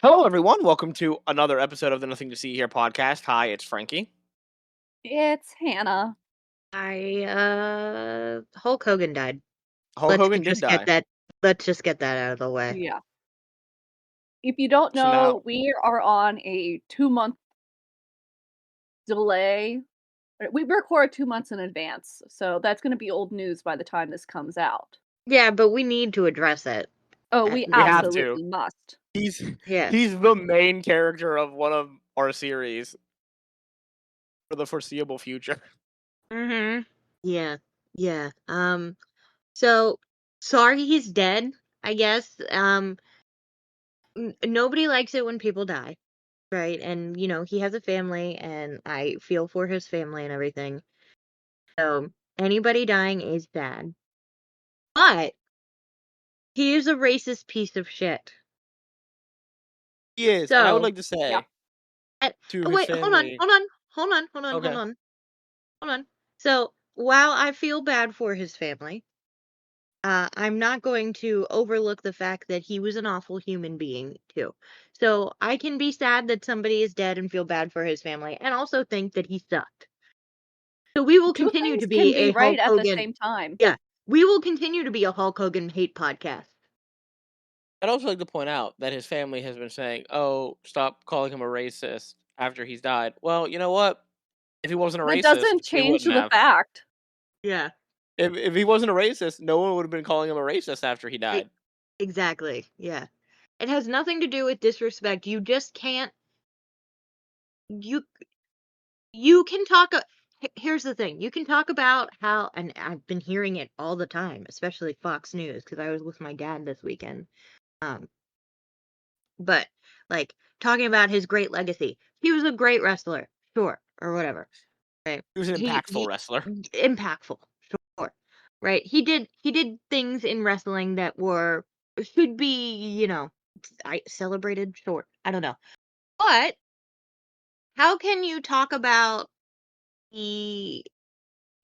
Hello, everyone. Welcome to another episode of the Nothing to See Here podcast. Hi, it's Frankie. It's Hannah. Hulk Hogan died. Hulk Let's Hogan did just get die. that let's just get that out of the way. Yeah. If you don't So now, know, we are on a 2-month delay. We record 2 months in advance, so that's going to be old news by the time this comes out. Yeah, but we need to address it. Oh, we we have to. absolutely must. He's Yeah. he's the main character of one of our series for the foreseeable future. Mm-hmm. Yeah. Yeah. So sorry he's dead, I guess. Nobody likes it when people die, right? And he has a family and I feel for his family and everything. So anybody dying is bad. But he is a racist piece of shit. He is, and I would So like to Yeah. say to his wait, hold on, family. hold on, hold on, hold on, hold Okay, on, hold on. So while I feel bad for his family, I'm not going to overlook the fact that he was an awful human being too. So I can be sad that somebody is dead and feel bad for his family, and also think that he sucked. So we will Two continue things to can be be a right Hulk at the Hogan. same time. Yeah, we will continue to be a Hulk Hogan hate podcast. I'd also like to point out that his family has been saying, "Oh, stop calling him a racist" after he's died. Well, you know what? If he wasn't a That racist, doesn't we change wouldn't the have. fact. Yeah, If he wasn't a racist, no one would have been calling him a racist after he e- died. exactly. Yeah, it has nothing to do with disrespect. You just can't. You You can talk. Here's the thing. You can talk about how, and I've been hearing it all the time, especially Fox News, because I was with my dad this weekend. Um, but like talking about his great legacy. He was a great wrestler, sure, or whatever. Right? He was an impactful He wrestler. impactful, sure. Right? He did things in wrestling that should be, I celebrated, sure. I don't know. But how can you talk about the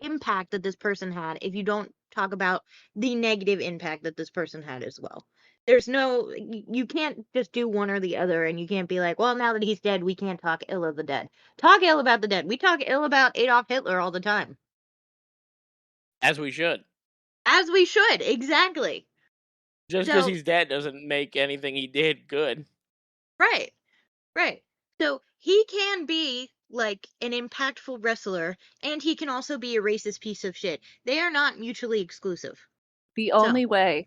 impact that this person had if you don't talk about the negative impact that this person had as well? There's no, you can't just do one or the other, and you can't be like, well, now that he's dead, we can't talk ill of the dead. Talk ill about the dead. We talk ill about Adolf Hitler all the time. As we should. As we should, exactly. Just because So, he's dead doesn't make anything he did good. right, right. So he can be like an impactful wrestler, and he can also be a racist piece of shit. They are not mutually exclusive. The So, only way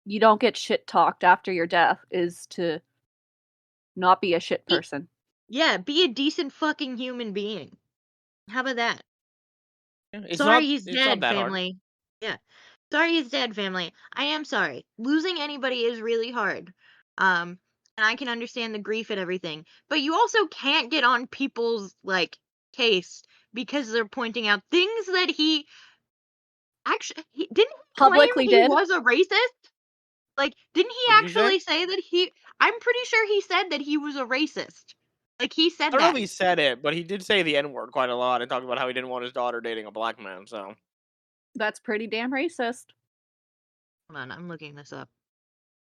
you don't get shit talked after your death is to not be a shit person. yeah, be a decent fucking human being. How about that? Yeah, Sorry he's it's not dead, that hard. family. Yeah. Sorry he's dead, family. I am sorry. Losing anybody is really hard. And I can understand the grief and everything. But you also can't get on people's case because they're pointing out things that he actually didn't he claim Publicly he did. was a racist? Like, didn't he What did you say? actually say that I'm pretty sure he said that he was a racist. Like, he I said don't know that. if he said it, but he did say the N word quite a lot and talked about how he didn't want his daughter dating a black man. So That's pretty damn racist. Hold on, I'm looking this up.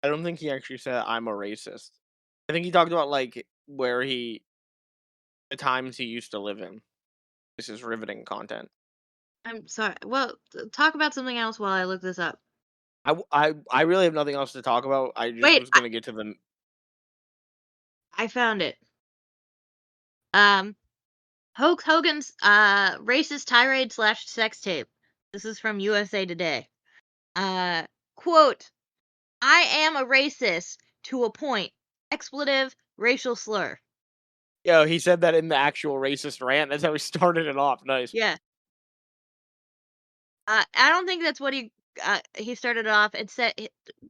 I don't think he actually said I'm a racist. I think he talked about like the times he used to live in. This is riveting content. I'm sorry. Well, talk about something else while I look this up. I really have nothing else to talk about. I just Wait, was gonna get to the. I found it. Hulk Hogan's racist tirade / sex tape. This is from USA Today. Uh, Quote: I am a racist to a point. Expletive, racial slur. Yeah, he said that in the actual racist rant. That's how he started it off. Nice. Yeah. I don't think that's what he started off. It said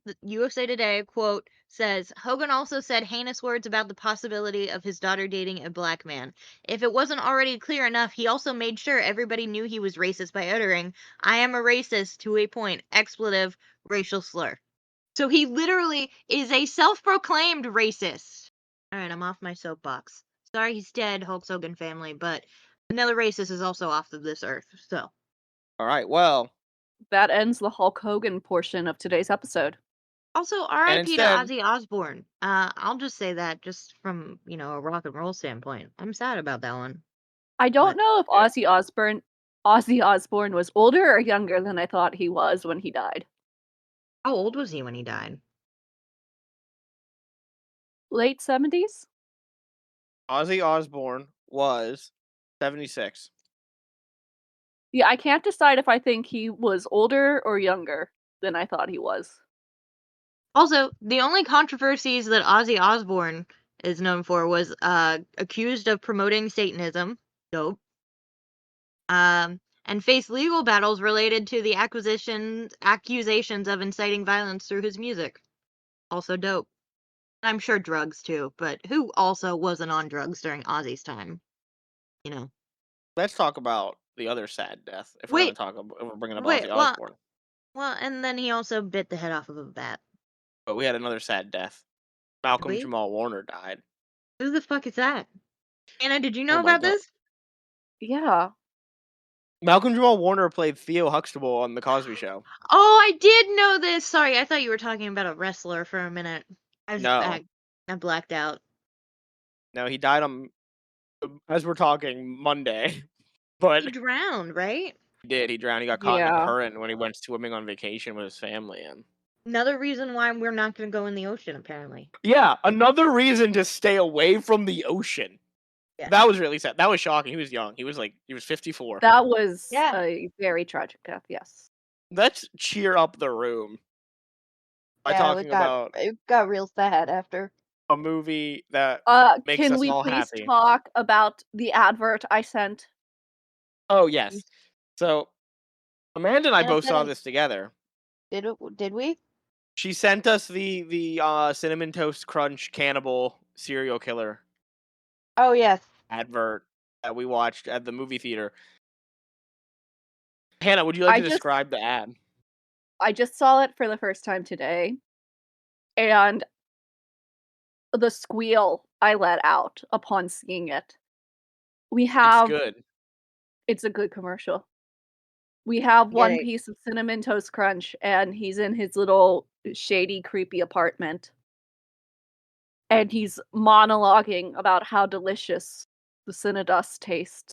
the USA Today quote says Hogan also said heinous words about the possibility of his daughter dating a black man. If it wasn't already clear enough, he also made sure everybody knew he was racist by uttering "I am a racist" to a point, expletive, racial slur. So he literally is a self-proclaimed racist. All right, I'm off my soapbox. Sorry he's dead, Hulk Hogan family, but another racist is also off of this earth. So. All right. Well, That ends the Hulk Hogan portion of today's episode. Also, And R.I.P. to instead, Ozzy Osbourne. I'll just say that just from, a rock and roll standpoint. I'm sad about that one. I don't But know if yeah, Ozzy Osbourne was older or younger than I thought he was when he died. how old was he when he died? Late 70s? Ozzy Osbourne was 76. Yeah, I can't decide if I think he was older or younger than I thought he was. Also, the only controversies that Ozzy Osbourne is known for was accused of promoting Satanism. Dope. And faced legal battles related to the accusations of inciting violence through his music. Also dope. I'm sure drugs too, but who also wasn't on drugs during Ozzy's time? You know. Let's talk about the other sad death if we're Wait, if we're bringing up wait, Ozzy Osbourne. and then he also bit the head off of a bat. But we had another sad death. Did Malcolm we? Jamal Warner died. Who the fuck is that? Anna, did you Oh know my about god. this? Yeah. Malcolm Jamal Warner played Theo Huxtable on The Cosby Show. Oh, I did know this. Sorry, I thought you were talking about a wrestler for a minute. No. I blacked out. No, he died on, as we're talking, Monday. But He drowned, right? he did. He drowned. He got caught in a Yeah. current when he went swimming on vacation with his family. And Another reason why we're not going to go in the ocean, apparently. yeah, another reason to stay away from the ocean. Yeah. That was really sad. That was shocking. He was young. He was 54. That was Yeah. a very tragic death, yes. Let's cheer up the room by talking about it got real sad after. a movie that makes Can us we all please happy. talk about the advert I sent? Oh, yes. So, Amanda and I Anna both said saw it. this together. Did we? She sent us the Cinnamon Toast Crunch cannibal serial killer Oh, yes. advert that we watched at the movie theater. Hannah, would you like to describe the ad? I just saw it for the first time today, and the squeal I let out upon seeing it. It's good. It's a good commercial. We have one it. piece of Cinnamon Toast Crunch, and he's in his little shady, creepy apartment. And he's monologuing about how delicious the Cinnadust tastes.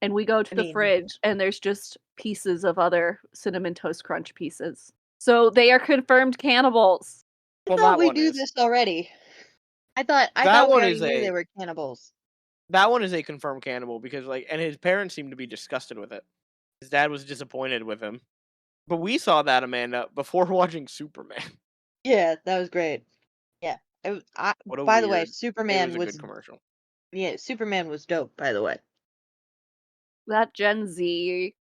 And we go to the fridge, and there's just pieces of other Cinnamon Toast Crunch pieces. So they are confirmed cannibals. I Well, thought that we one knew is. this already. I That thought we one already is knew a they were cannibals. that one is a confirmed cannibal because and his parents seem to be disgusted with it. His dad was disappointed with him. But we saw that, Amanda, before watching Superman. Yeah, that was great. Yeah. What a By the way, it Superman was a was good commercial. yeah, Superman was dope, by the way. That Gen Z,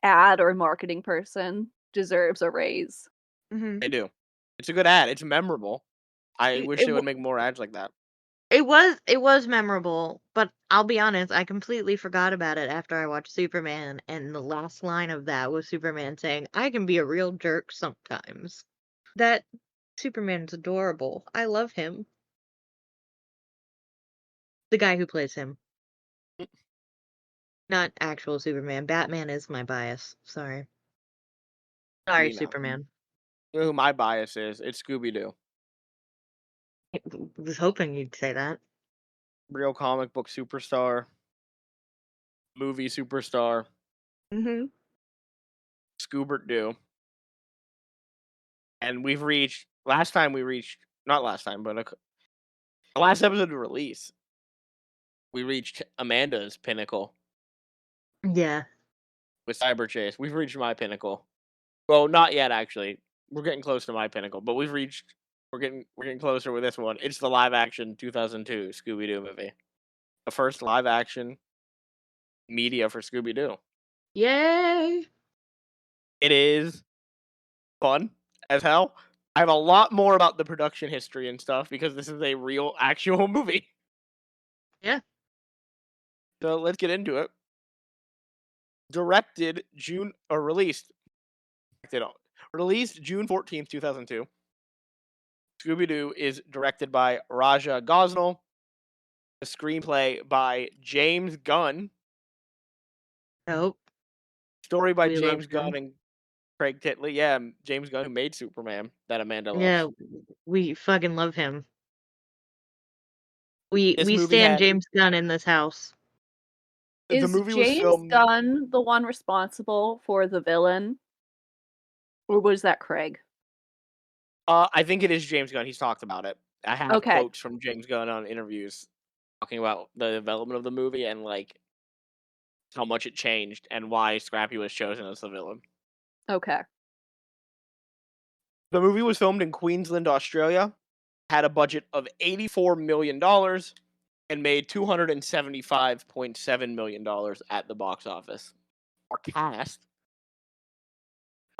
ad or marketing person deserves a raise. Mm-hmm. They do. It's a good ad. It's memorable. I wish they would It make more ads like that. was memorable, but I'll be honest, I completely forgot about it after I watched Superman, and the last line of that was Superman saying, "I can be a real jerk sometimes." That Superman's adorable. I love him. The guy who plays him. Not actual Superman. Batman is my bias. Sorry. Sorry, You know. Superman. You know who my bias is? It's Scooby Doo. I was hoping you'd say that. Real comic book superstar. Movie superstar. Mm-hmm. Scoobert Doo. And we've reached not last time, but the last episode of release. We reached Amanda's pinnacle Yeah. with Cyber Chase. We've reached my pinnacle. Well, not yet actually. We're getting close to my pinnacle, but we're getting closer with this one. It's the live action 2002 Scooby Doo movie. The first live action media for Scooby Doo. Yay! It is fun as hell. I have a lot more about the production history and stuff because this is a real actual movie. Yeah. So let's get into it. Released June 14th, 2002. Scooby-Doo is directed by Raja Gosnell. A screenplay by James Gunn. Nope. Story by We love James Gunn him. and Craig Titley, yeah, James Gunn who made Superman that Amanda loves. Yeah, we fucking love him. This We movie stand had James Gunn in this house. the Is movie was James filmed. Gunn the one responsible for the villain? Or was that Craig? I think it is James Gunn. He's talked about it. I have Okay. quotes from James Gunn on interviews talking about the development of the movie and like how much it changed and why Scrappy was chosen as the villain. Okay. The movie was filmed in Queensland, Australia, had a budget of $84 million, and made $275.7 million at the box office. Our cast,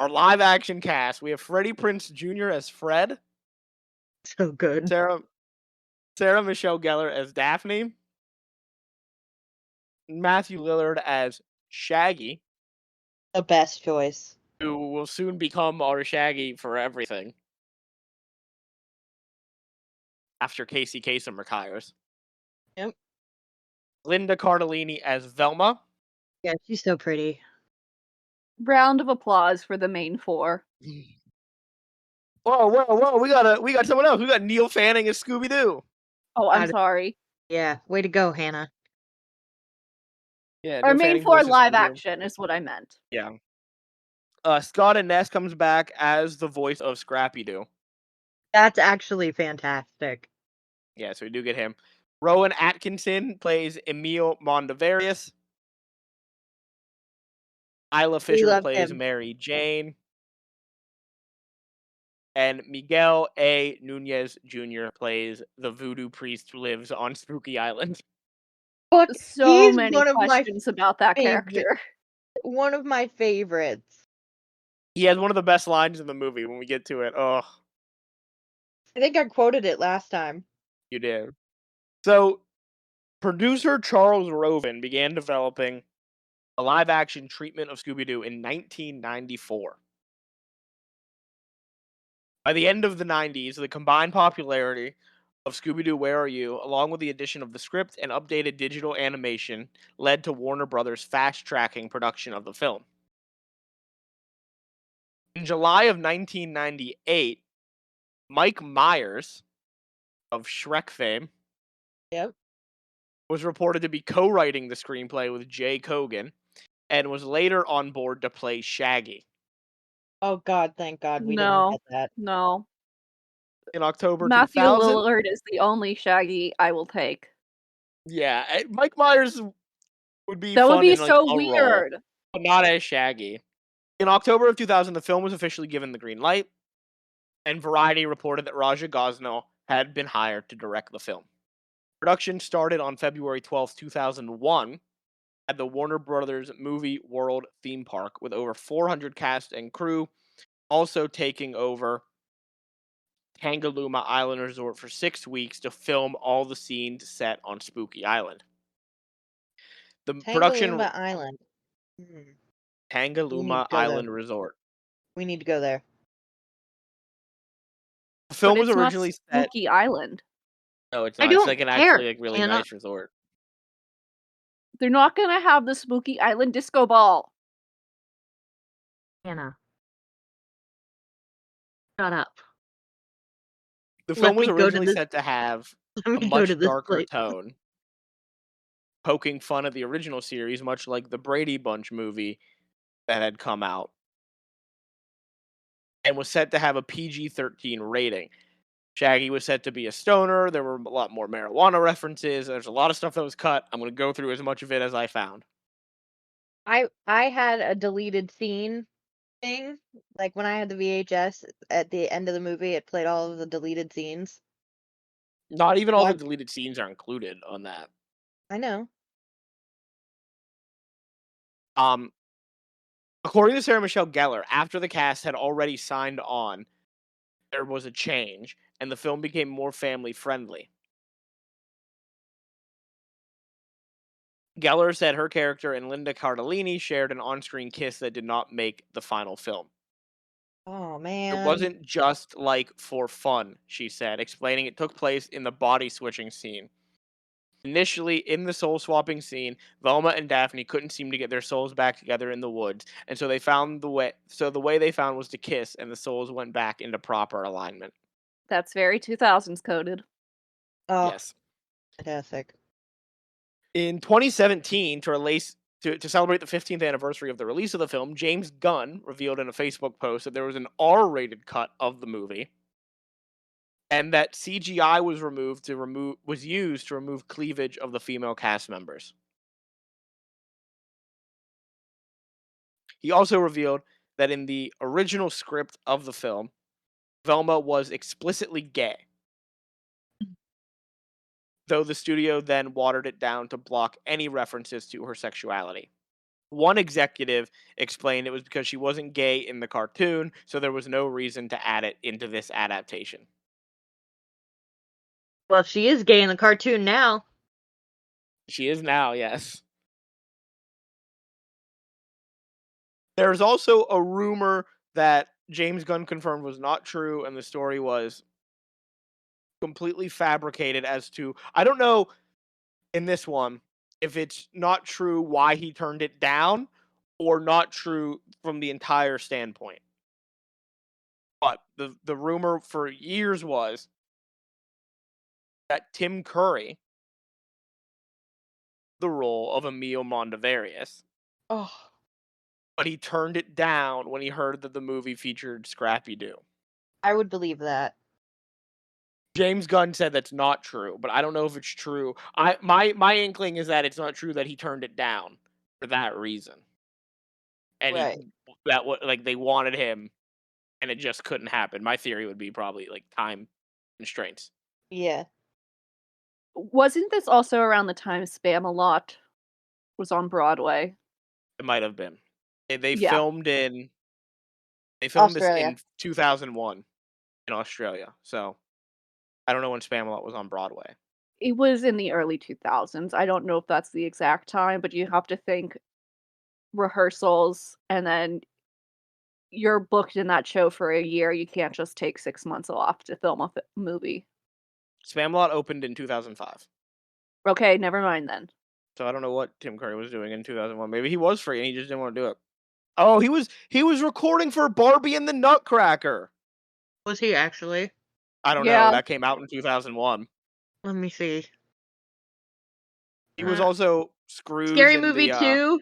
our live action cast, we have Freddie Prinze Jr. as Fred, So good. Sarah Michelle Gellar as Daphne, Matthew Lillard as Shaggy, The best choice. who will soon become our Shaggy for everything after Casey Kasem retires. Yep. Linda Cardellini as Velma. Yeah, she's so pretty. Round of applause for the main four. Whoa! We got someone else. We got Neil Fanning as Scooby Doo. Oh, I'm God. sorry. Yeah, way to go, Hannah. Yeah, Our Neil main Fanning four voices live Scooby-Doo. action is what I meant. Yeah. Scott Innes comes back as the voice of Scrappy Doo. That's actually fantastic. Yeah, so we do get him. Rowan Atkinson plays Emil Mondavarius. Isla Fisher love plays him. Mary Jane. And Miguel A. Nunez Jr. plays the voodoo priest who lives on Spooky Island. Fuck, So he's many one of my questions about that favorite- character. one of my favorites. He has one of the best lines in the movie when we get to it. Oh, I think I quoted it last time. you did. So, producer Charles Roven began developing a live-action treatment of Scooby-Doo in 1994. By the end of the 90s, the combined popularity of Scooby-Doo Where Are You, along with the addition of the script and updated digital animation, led to Warner Brothers fast-tracking production of the film. In July of 1998, Mike Myers of Shrek fame Yep. was reported to be co-writing the screenplay with Jay Kogan and was later on board to play Shaggy. Oh God, thank God we No. didn't get that. No. In October Matthew 2000, Lillard is the only Shaggy I will take. yeah, Mike Myers would be That would fun be in like so a role, weird. but not as Shaggy. In October of 2000, the film was officially given the green light, and Variety reported that Raja Gosnell had been hired to direct the film. Production started on February 12, 2001, at the Warner Brothers Movie World theme park with over 400 cast and crew, also taking over Tangalooma Island Resort for 6 weeks to film all the scenes set on Spooky Island. The production Tangalooma Island. Hmm. Tangalooma go there. Island Resort. We need to go there. The film But was it's originally not set. Spooky Island. No, it's I not. It's don't like an care, actually like really Hannah. nice resort. They're not gonna have the Spooky Island disco ball. Hannah. Shut up. The Let film was me go to originally this- set to have Let a me go much to this darker place. tone, poking fun at the original series, much like the Brady Bunch movie that had come out, and was set to have a PG-13 rating. Shaggy was set to be a stoner. There were a lot more marijuana references. There's a lot of stuff that was cut. I'm going to go through as much of it as I found. I had a deleted scene thing. Like when I had the VHS at the end of the movie, it played all of the deleted scenes. Not even all the What? deleted scenes are included on that. I know. According to Sarah Michelle Gellar, after the cast had already signed on, there was a change, and the film became more family-friendly. Gellar said her character and Linda Cardellini shared an on-screen kiss that did not make the final film. Oh man. It wasn't just like for fun, she said, explaining it took place in the body switching scene. Initially, in the soul swapping scene, Velma and Daphne couldn't seem to get their souls back together in the woods, and so they found the way. So the way they found was to kiss, and the souls went back into proper alignment. That's very 2000s coded. Oh, Yes. fantastic. In 2017, to celebrate the 15th anniversary of the release of the film, James Gunn revealed in a Facebook post that there was an R-rated cut of the movie, and that CGI was used to remove cleavage of the female cast members. He also revealed that in the original script of the film, Velma was explicitly gay, though the studio then watered it down to block any references to her sexuality. One executive explained it was because she wasn't gay in the cartoon, so there was no reason to add it into this adaptation. Well, she is gay in the cartoon now. She is now, yes. There's also a rumor that James Gunn confirmed was not true, and the story was completely fabricated as to, I don't know in this one if it's not true why he turned it down or not true from the entire standpoint. But the rumor for years was that Tim Curry, the role of Emil Mondavarius, Oh, but he turned it down when he heard that the movie featured Scrappy Doo. I would believe that. James Gunn said that's not true, but I don't know if it's true. My inkling is that it's not true that he turned it down for that reason, and Right. they wanted him, and it just couldn't happen. My theory would be probably like time constraints. Yeah. Wasn't this also around the time Spam-A-Lot was on Broadway? It might have been. They Yeah. filmed this Australia. in 2001 in Australia. So I don't know when Spam-A-Lot was on Broadway. It was in the early 2000s. I don't know if that's the exact time, but you have to think rehearsals, and then you're booked in that show for a year. You can't just take 6 months off to film a movie. Spam-A-Lot opened in 2005. Okay, never mind then. So I don't know what Tim Curry was doing in 2001. Maybe he was free and he just didn't want to do it. Oh, he was recording for Barbie and the Nutcracker. Was he actually? I don't Yeah. know. That came out in 2001. Let me see. He was also Scrooge. Scary in Movie the, 2.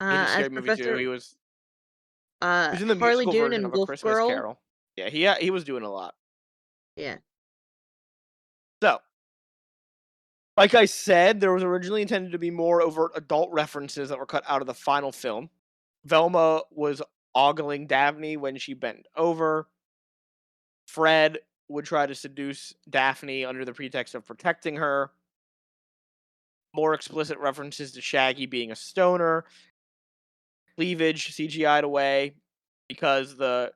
He did As Scary Movie Professor 2. He was in the Harley musical Dune version and of A Wolf Christmas Girl. Carol. Yeah, he was doing a lot. Yeah. So, like I said, there was originally intended to be more overt adult references that were cut out of the final film. Velma was ogling Daphne when she bent over. Fred would try to seduce Daphne under the pretext of protecting her. More explicit references to Shaggy being a stoner. Cleavage CGI'd away because the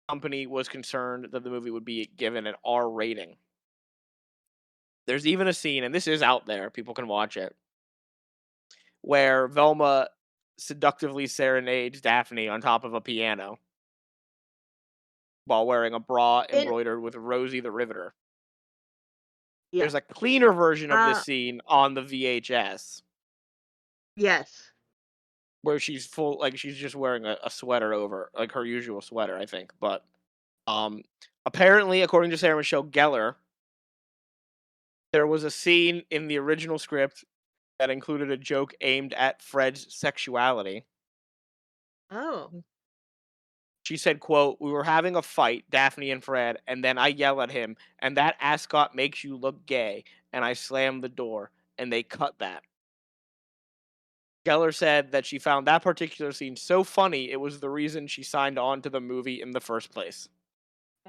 company was concerned that the movie would be given an R rating. There's even a scene, and this is out there, people can watch it, where Velma seductively serenades Daphne on top of a piano while wearing a bra embroidered with Rosie the Riveter. Yeah. There's a cleaner version of this scene on the VHS Yes. where she's she's just wearing a sweater over, like her usual sweater, I think. But apparently, according to Sarah Michelle Gellar, there was a scene in the original script that included a joke aimed at Fred's sexuality. Oh. She said, quote, "We were having a fight, Daphne and Fred, and then I yell at him, and that ascot makes you look gay, and I slam the door, and they cut that." Gellar said that she found that particular scene so funny, it was the reason she signed on to the movie in the first place.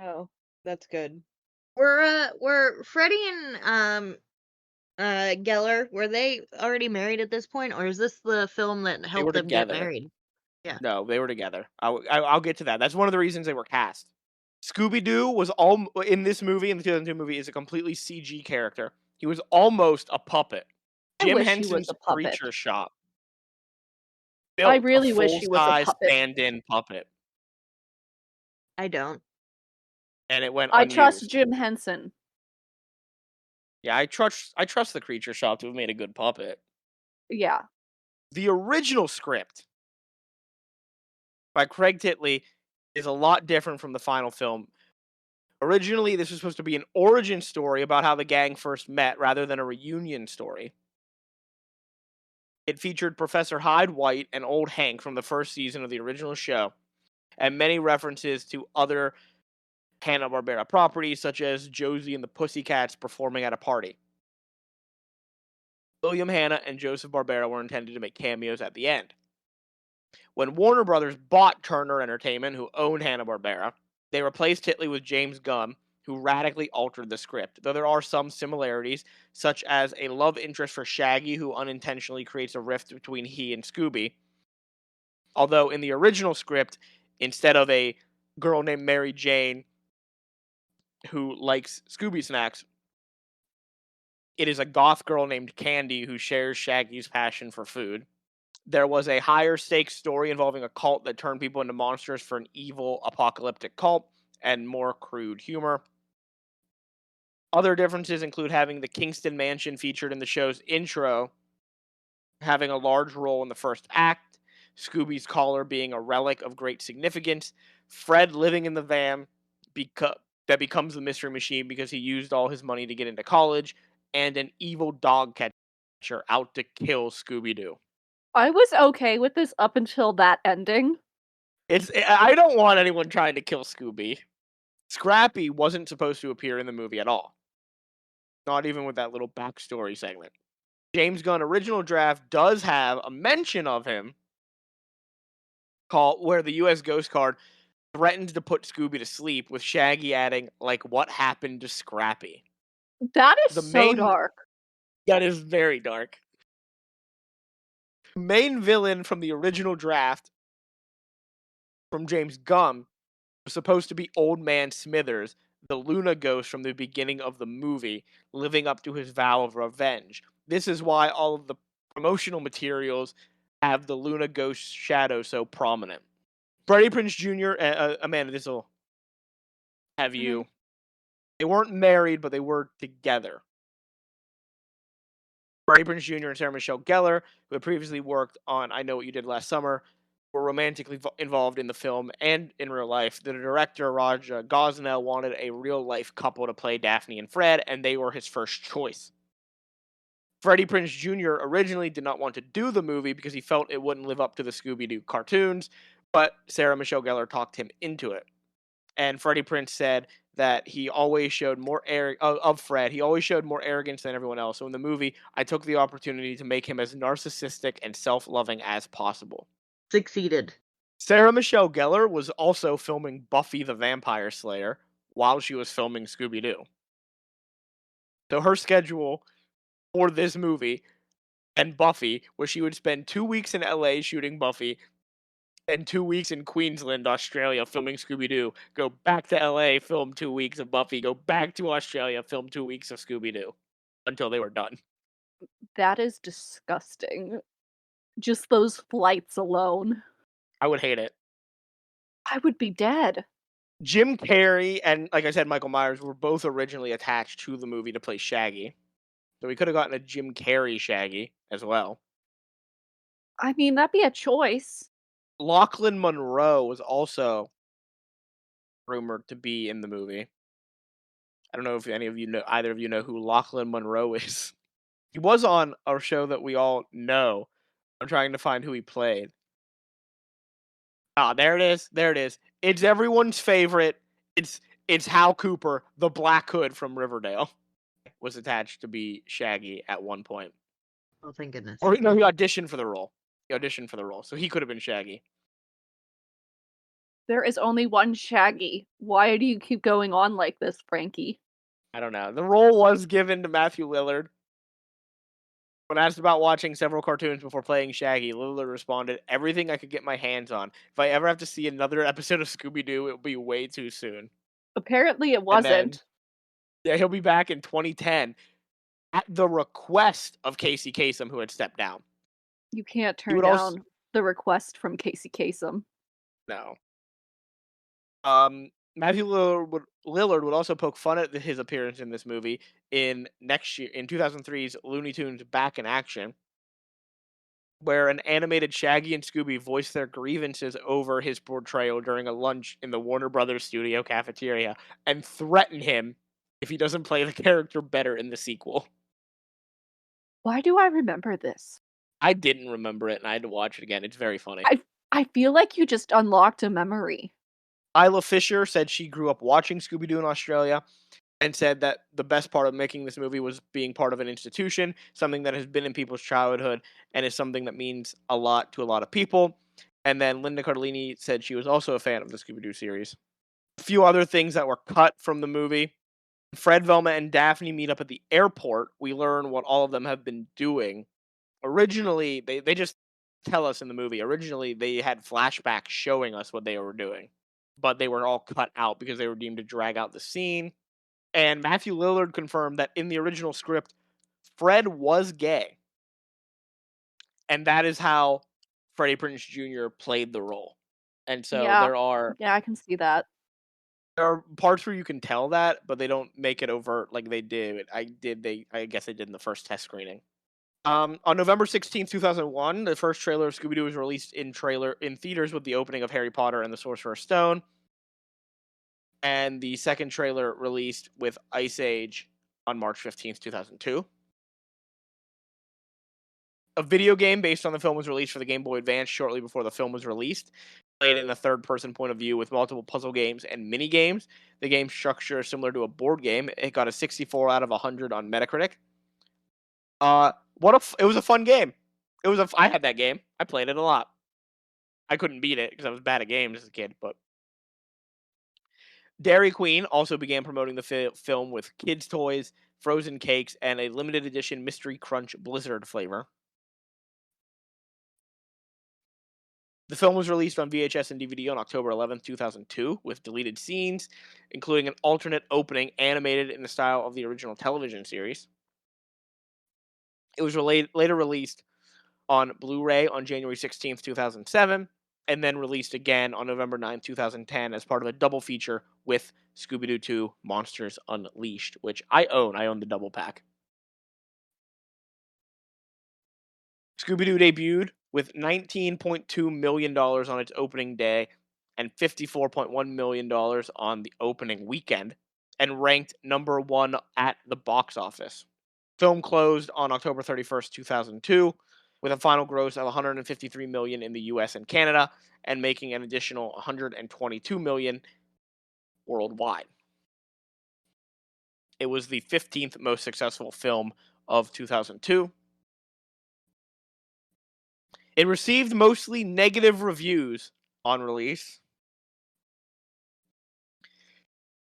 Oh, that's good. Were Freddie and Geller, were they already married at this point, or is this the film that helped them get together. married? Yeah. No, they were together. I'll get to that. That's one of the reasons they were cast. Scooby-Doo was all in this movie, in the 2002 movie, is a completely CG character. He was almost a puppet. I Jim wish he was Henson's a puppet. Creature Shop I built really a wish he was a full-size puppet. stand-in puppet, I don't. and it went I trust unused. Jim Henson. Yeah, I trust the Creature Shop to have made a good puppet. Yeah. The original script by Craig Titley is a lot different from the final film. Originally, this was supposed to be an origin story about how the gang first met rather than a reunion story. It featured Professor Hyde White and Old Hank from the first season of the original show, and many references to other Hanna-Barbera properties, such as Josie and the Pussycats performing at a party. William Hanna and Joseph Barbera were intended to make cameos at the end. When Warner Brothers bought Turner Entertainment, who owned Hanna-Barbera, they replaced Titley with James Gunn, who radically altered the script, though there are some similarities, such as a love interest for Shaggy, who unintentionally creates a rift between he and Scooby. Although in the original script, instead of a girl named Mary Jane who likes Scooby snacks, it is a goth girl named Candy who shares Shaggy's passion for food. There was a higher stakes story involving a cult that turned people into monsters for an evil apocalyptic cult, and more crude humor. Other differences include having the Kingston Mansion featured in the show's intro, having a large role in the first act, Scooby's collar being a relic of great significance, Fred living in the van that becomes the Mystery Machine because he used all his money to get into college, and an evil dog catcher out to kill Scooby-Doo. I was okay with this up until that ending. I don't want anyone trying to kill Scooby. Scrappy wasn't supposed to appear in the movie at all. Not even with that little backstory segment. James Gunn original draft does have a mention of him called where the US Ghost card threatens to put Scooby to sleep, with Shaggy adding, like, what happened to Scrappy? That is The so main dark. That is very dark. The main villain from the original draft from James Gunn was supposed to be Old Man Smithers, the Luna ghost from the beginning of the movie, living up to his vow of revenge. This is why all of the promotional materials have the Luna ghost shadow so prominent. Freddie Prinze Jr., Amanda, this will have you. They weren't married, but they were together. Freddie Prinze Jr. and Sarah Michelle Gellar, who had previously worked on I Know What You Did Last Summer, were romantically involved in the film and in real life. The director, Raja Gosnell, wanted a real-life couple to play Daphne and Fred, and they were his first choice. Freddie Prinze Jr. originally did not want to do the movie because he felt it wouldn't live up to the Scooby-Doo cartoons, but Sarah Michelle Gellar talked him into it. And Freddie Prinze said that he always showed more Fred. He always showed more arrogance than everyone else. So in the movie, I took the opportunity to make him as narcissistic and self-loving as possible. Succeeded. Sarah Michelle Gellar was also filming Buffy the Vampire Slayer while she was filming Scooby-Doo. So her schedule for this movie and Buffy was she would spend 2 weeks in LA shooting Buffy and 2 weeks in Queensland, Australia, filming Scooby-Doo, go back to LA, film 2 weeks of Buffy, go back to Australia, film 2 weeks of Scooby-Doo until they were done. That is disgusting. Just those flights alone. I would hate it. I would be dead. Jim Carrey and, like I said, Michael Myers were both originally attached to the movie to play Shaggy. So we could have gotten a Jim Carrey Shaggy as well. I mean, that'd be a choice. Lachlan Monroe was also rumored to be in the movie. I don't know if either of you know who Lachlan Monroe is. He was on our show that we all know. I'm trying to find who he played. Ah, there it is. There it is. It's everyone's favorite. It's Hal Cooper, the Black Hood from Riverdale, was attached to be Shaggy at one point. Oh, thank goodness. Or no, he auditioned for the role. So he could have been Shaggy. There is only one Shaggy. Why do you keep going on like this, Frankie? I don't know. The role was given to Matthew Lillard. When asked about watching several cartoons before playing Shaggy, Lillard responded, "Everything I could get my hands on. If I ever have to see another episode of Scooby-Doo, it will be way too soon." Apparently it And wasn't. then, he'll be back in 2010 at the request of Casey Kasem, who had stepped down. You can't turn would down also- the request from Casey Kasem. No. Matthew Lillard would also poke fun at his appearance in this movie in 2003's Looney Tunes Back in Action, where an animated Shaggy and Scooby voiced their grievances over his portrayal during a lunch in the Warner Brothers studio cafeteria and threaten him if he doesn't play the character better in the sequel. Why do I remember this? I didn't remember it, and I had to watch it again. It's very funny. I feel like you just unlocked a memory. Isla Fisher said she grew up watching Scooby-Doo in Australia and said that the best part of making this movie was being part of an institution, something that has been in people's childhood and is something that means a lot to a lot of people. And then Linda Cardellini said she was also a fan of the Scooby-Doo series. A few other things that were cut from the movie. Fred, Velma, and Daphne meet up at the airport. We learn what all of them have been doing. Originally, they just tell us in the movie. Originally, they had flashbacks showing us what they were doing, but they were all cut out because they were deemed to drag out the scene. And Matthew Lillard confirmed that in the original script, Fred was gay. And that is how Freddie Prinze Jr. played the role. And so Yeah. there are I can see that. parts where you can tell that, but they don't make it overt like they did. I guess they did in the first test screening. On November 16th, 2001, the first trailer of Scooby-Doo was released in theaters with the opening of Harry Potter and the Sorcerer's Stone. And the second trailer released with Ice Age on March 15th, 2002. A video game based on the film was released for the Game Boy Advance shortly before the film was released. Played in a third-person point of view with multiple puzzle games and mini-games. The game structure is similar to a board game. It got a 64 out of 100 on Metacritic. It was a fun game. I had that game. I played it a lot. I couldn't beat it because I was bad at games as a kid, but Dairy Queen also began promoting the film with kids' toys, frozen cakes, and a limited edition Mystery Crunch Blizzard flavor. The film was released on VHS and DVD on October 11th, 2002, with deleted scenes, including an alternate opening animated in the style of the original television series. It was later released on Blu-ray on January 16th, 2007, and then released again on November 9th, 2010 as part of a double feature with Scooby-Doo 2 Monsters Unleashed, which I own. I own the double pack. Scooby-Doo debuted with $19.2 million on its opening day and $54.1 million on the opening weekend, and ranked number 1 at the box office. Film closed on October 31st, 2002, with a final gross of $153 million in the US and Canada, and making an additional $122 million worldwide. It was the 15th most successful film of 2002. It received mostly negative reviews on release.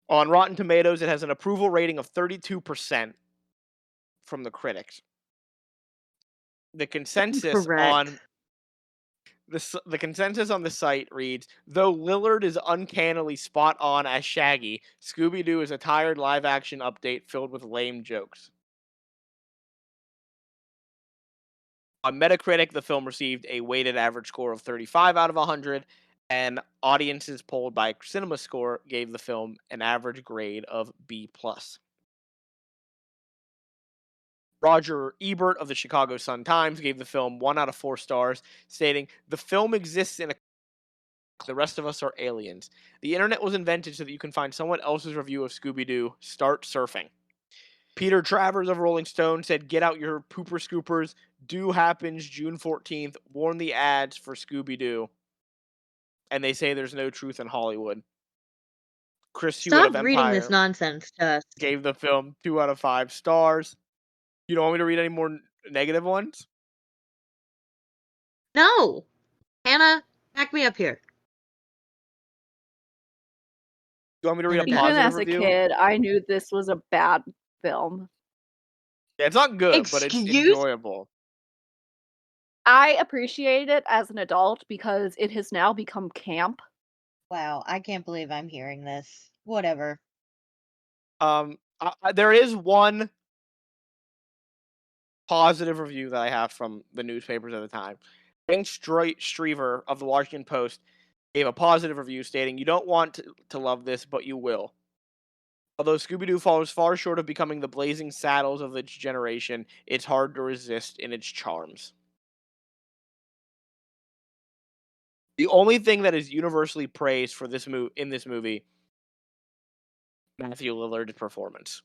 On Rotten Tomatoes, it has an approval rating of 32% from the critics. The consensus on the consensus on the site reads, though Lillard is uncannily spot on as Shaggy, Scooby-Doo is a tired live-action update filled with lame jokes. On Metacritic, the film received a weighted average score of 35 out of 100, and audiences polled by CinemaScore gave the film an average grade of B+. Roger Ebert of the Chicago Sun-Times gave the film 1 out of 4 stars, stating, the film exists in a the rest of us are aliens. The internet was invented so that you can find someone else's review of Scooby-Doo. Start surfing. Peter Travers of Rolling Stone said, get out your pooper scoopers. Due happens June 14th. Warn the ads for Scooby-Doo. And they say there's no truth in Hollywood. Chris Hewitt of Stop reading Empire this nonsense to us. gave the film 2 out of 5 stars. You don't want me to read any more negative ones? No! Hannah, back me up here. You want me to read a Even positive Even as a review? kid, I knew this was a bad film. Yeah, it's not good, but it's Excuse- enjoyable. I appreciate it as an adult because it has now become camp. Wow, I can't believe I'm hearing this. Whatever. There is one positive review that I have from the newspapers at the time. Frank Striever of the Washington Post gave a positive review stating, "You don't want to love this, but you will. Although Scooby-Doo falls far short of becoming the blazing saddles of its generation, it's hard to resist in its charms." The only thing that is universally praised for this in this movie, Matthew Lillard's performance.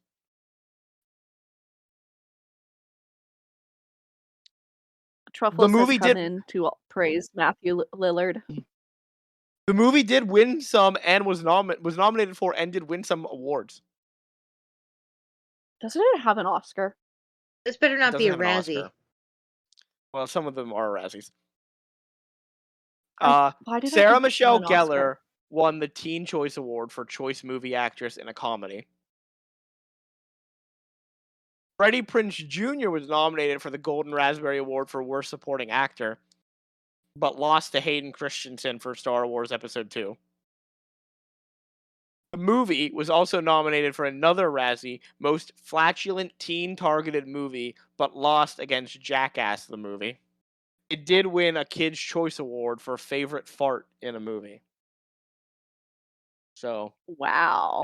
Truffles movie has come did- in to praise Matthew Lillard. The movie did win some and was nominated for and did win some awards. Doesn't it have an Oscar? This better It not be doesn't a have an Razzie. Oscar. Well, some of them are Razzies. Why did I Sarah think it Michelle had an Oscar? Gellar won the Teen Choice Award for Choice Movie Actress in a Comedy. Freddie Prinze Jr. was nominated for the Golden Raspberry Award for Worst Supporting Actor, but lost to Hayden Christensen for Star Wars Episode 2. The movie was also nominated for another Razzie, Most Flatulent Teen-Targeted Movie, but lost against Jackass the movie. It did win a Kids' Choice Award for Favorite Fart in a Movie. So, Wow.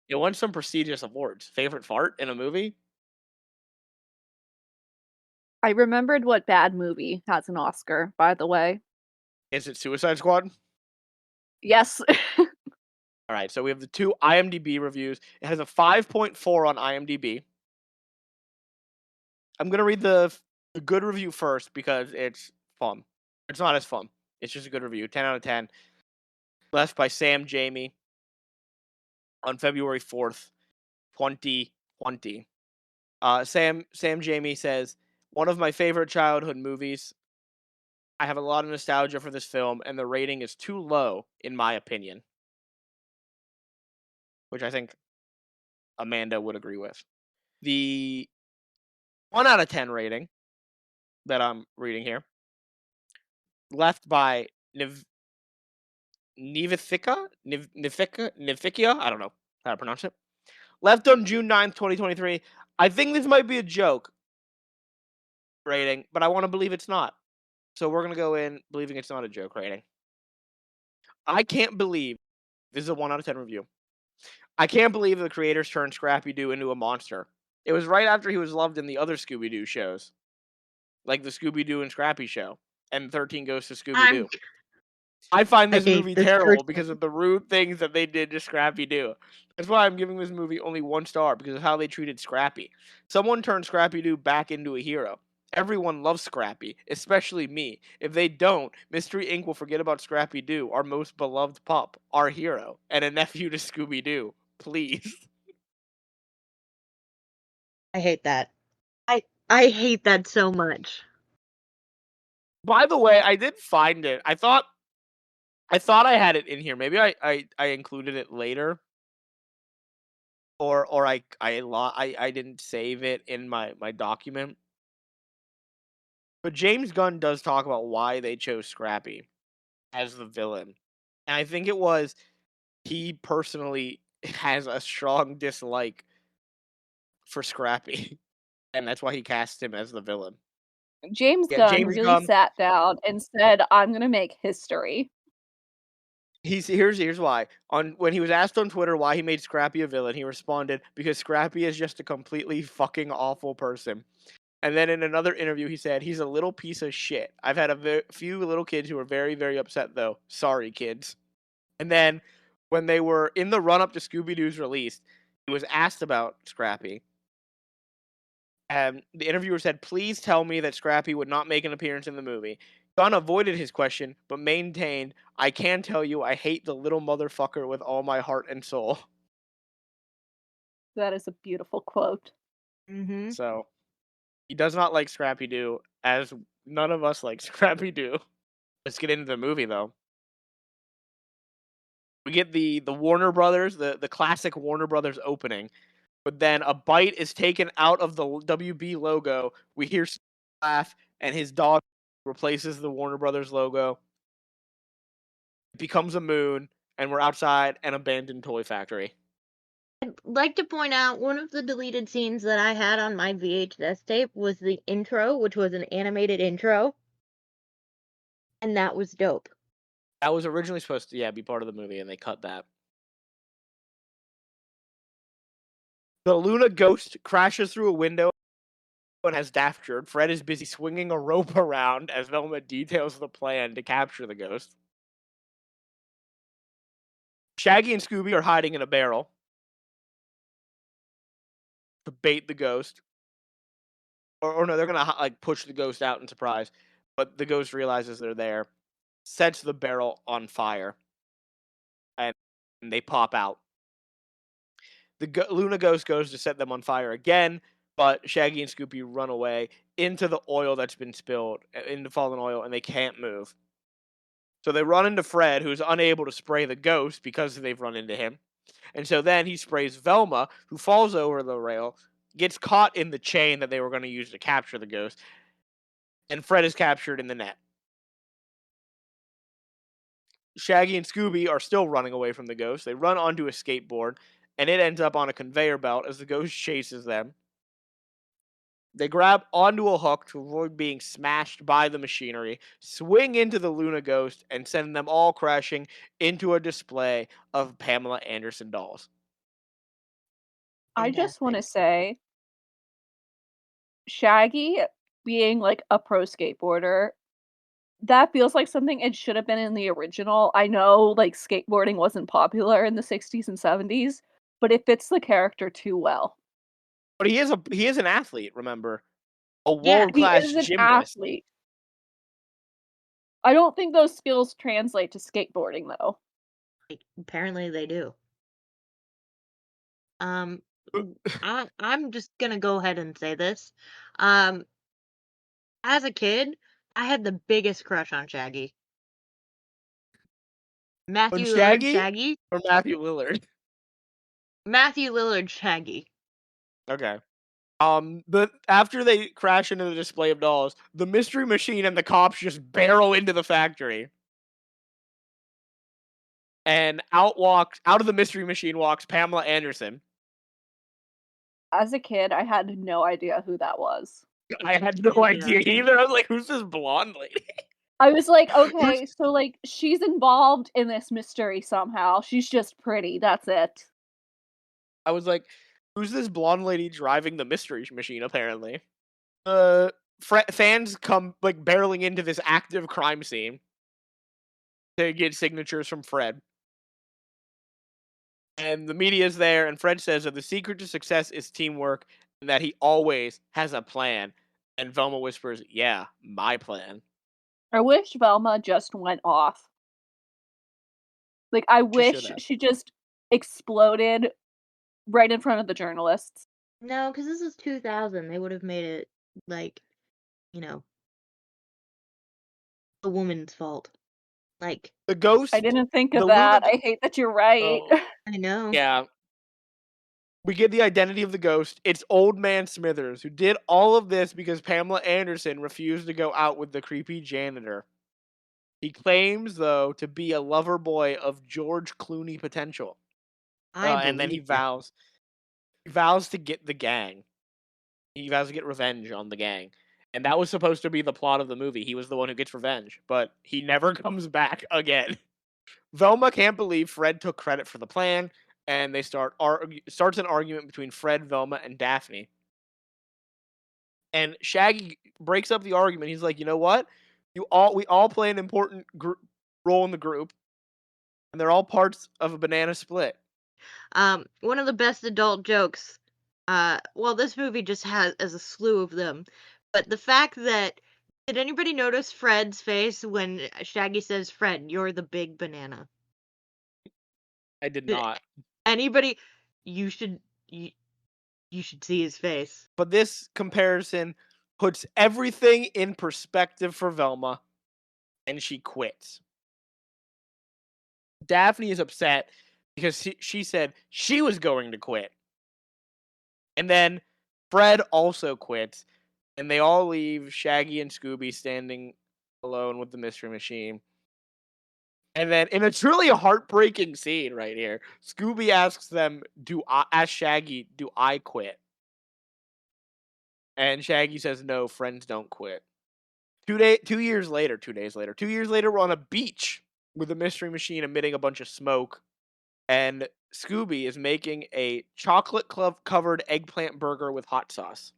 it won some prestigious awards. Favorite Fart in a movie? I remembered what bad movie has an Oscar, by the way. Is it Suicide Squad? Yes. All right, so we have the two IMDb reviews. It has a 5.4 on IMDb. I'm going to read the good review first because it's fun. It's not as fun. It's just a good review. 10 out of 10. Left by Sam Jamie on February 4th, 2020. Sam Jamie says, "One of my favorite childhood movies. I have a lot of nostalgia for this film, and the rating is too low, in my opinion." Which I think Amanda would agree with. The 1 out of 10 rating that I'm reading here, left by Nivifica? I don't know how to pronounce it. Left on June 9th, 2023. I think this might be a joke rating, but I want to believe it's not. So we're going to go in believing it's not a joke rating. I can't believe this is a 1 out of 10 review. I can't believe the creators turned Scrappy-Doo into a monster. It was right after he was loved in the other Scooby-Doo shows, like the Scooby-Doo and Scrappy show and 13 Ghosts of Scooby-Doo. I find this movie terrible because of the rude things that they did to Scrappy-Doo. That's why I'm giving this movie only 1 star, because of how they treated Scrappy. Someone turned Scrappy-Doo back into a hero. Everyone loves Scrappy, especially me. If they don't, Mystery Inc. will forget about Scrappy-Doo, our most beloved pup, our hero, and a nephew to Scooby-Doo. Please. I hate that. I hate that so much. By the way, I did find it. I thought I had it in here. Maybe I included it later, or I didn't save it in my document. But James Gunn does talk about why they chose Scrappy as the villain, and I think it was he personally has a strong dislike for Scrappy, and that's why he cast him as the villain. James Yeah, Gunn James really Gunn- sat down and said, "I'm gonna make history." Here's why. When he was asked on Twitter why he made Scrappy a villain, he responded, "Because Scrappy is just a completely fucking awful person." And then in another interview, he said, "He's a little piece of shit. I've had a few little kids who are very, very upset, though. Sorry, kids." And then when they were in the run-up to Scooby-Doo's release, he was asked about Scrappy. And the interviewer said, "Please tell me that Scrappy would not make an appearance in the movie." Gunn avoided his question, but maintained, "I can tell you I hate the little motherfucker with all my heart and soul." That is a beautiful quote. Mm-hmm. So, he does not like Scrappy-Doo, as none of us like Scrappy-Doo. Let's get into the movie, though. We get the Warner Brothers, the classic Warner Brothers opening, but then a bite is taken out of the WB logo. We hear laugh, and his dog replaces the Warner Brothers logo. It becomes a moon, and we're outside an abandoned toy factory. I'd like to point out one of the deleted scenes that I had on my VHS tape was the intro, which was an animated intro. And that was dope. That was originally supposed to, be part of the movie, and they cut that. The Luna ghost crashes through a window and has captured. Fred is busy swinging a rope around as Velma details the plan to capture the ghost. Shaggy and Scooby are hiding in a barrel to bait the ghost. Or no, they're gonna like push the ghost out in surprise, but the ghost realizes they're there, sets the barrel on fire, and they pop out. The Luna ghost goes to set them on fire again, but Shaggy and Scooby run away into the oil that's been spilled, into fallen oil, and they can't move. So they run into Fred, who's unable to spray the ghost because they've run into him. And so then he sprays Velma, who falls over the rail, gets caught in the chain that they were going to use to capture the ghost, and Fred is captured in the net. Shaggy and Scooby are still running away from the ghost. They run onto a skateboard, and it ends up on a conveyor belt as the ghost chases them. They grab onto a hook to avoid being smashed by the machinery, swing into the Luna ghost, and send them all crashing into a display of Pamela Anderson dolls. I just want to Fantastic. say, Shaggy being like a pro skateboarder, that feels like something it should have been in the original. I know like skateboarding wasn't popular in the 60s and 70s, but it fits the character too well. But he is an athlete, remember? A Yeah, world He class is an gymnast. athlete. I don't think those skills translate to skateboarding though. like, apparently they do. I'm just gonna go ahead and say this. Um, as a kid, I had the biggest crush on Shaggy. On Matthew Lillard Shaggy Shaggy. or Matthew Lillard? Matthew Lillard Shaggy. Okay. But after they crash into the display of dolls, the Mystery Machine and the cops just barrel into the factory. And out of the Mystery Machine walks Pamela Anderson. As a kid, I had no idea who that was. I had no idea either. I was like, who's this blonde lady? I was like, okay, so like she's involved in this mystery somehow. She's just pretty. That's it. I was like, who's this blonde lady driving the Mystery Machine, apparently? Fans come, like, barreling into this active crime scene to get signatures from Fred. And the media's there, and Fred says that the secret to success is teamwork, and that he always has a plan. And Velma whispers, yeah, my plan. I wish Velma just went off. Like, I wish have. she just exploded right in front of the journalists. No, because this is 2000. They would have made it like, you know, a woman's fault. Like, The ghost. I didn't think the of that. Luna- I hate that you're right. Oh, I know. yeah. We get the identity of the ghost. It's Old Man Smithers, who did all of this because Pamela Anderson refused to go out with the creepy janitor. He claims, though, to be a lover boy of George Clooney potential. And then he believe you. vows to get the gang. He vows to get revenge on the gang. And that was supposed to be the plot of the movie. He was the one who gets revenge, but he never comes back again. Velma can't believe Fred took credit for the plan, and they starts an argument between Fred, Velma, and Daphne. And Shaggy breaks up the argument. He's like, you know what? We all play an important role in the group, and they're all parts of a banana split. One of the best adult jokes. Well, this movie just has a slew of them, but the fact that did anybody notice Fred's face when Shaggy says, "Fred, you're the big banana"? I did Did not. anybody? You should see his face. But this comparison puts everything in perspective for Velma, and she quits. Daphne is upset because she said she was going to quit. And then Fred also quits, and they all leave Shaggy and Scooby standing alone with the Mystery Machine. And then, in a truly heartbreaking scene right here, Scooby asks Shaggy, do I quit? And Shaggy says, no, friends don't quit. 2 days later, we're on a beach with a mystery machine emitting a bunch of smoke, and Scooby is making a chocolate covered eggplant burger with hot sauce.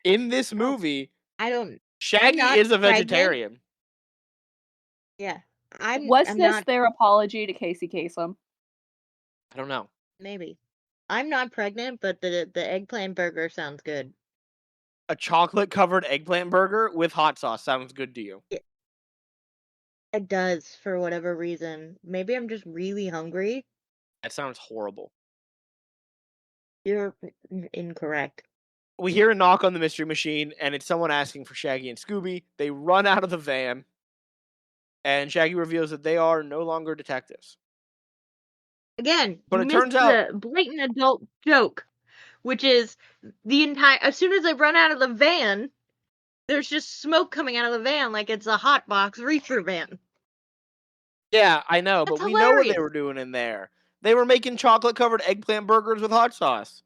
In this Oh, movie, I'm Shaggy not is a pregnant. vegetarian. Yeah. Was I'm this not their apology to Casey Kasem? I don't know. maybe. I'm not pregnant, but the eggplant burger sounds good. A chocolate covered eggplant burger with hot sauce sounds good to you. It does for whatever reason. Maybe I'm just really hungry. That sounds horrible. You're incorrect. We hear a knock on the mystery machine, and it's someone asking for Shaggy and Scooby. They run out of the van, and Shaggy reveals that they are no longer detectives. Again, But you it missed turns out, the blatant adult joke, which is the entire. As soon as they run out of the van, there's just smoke coming out of the van like it's a hot box reefer van. yeah, I know, That's but we know what they hilarious. were doing in there. They were making chocolate covered eggplant burgers with hot sauce.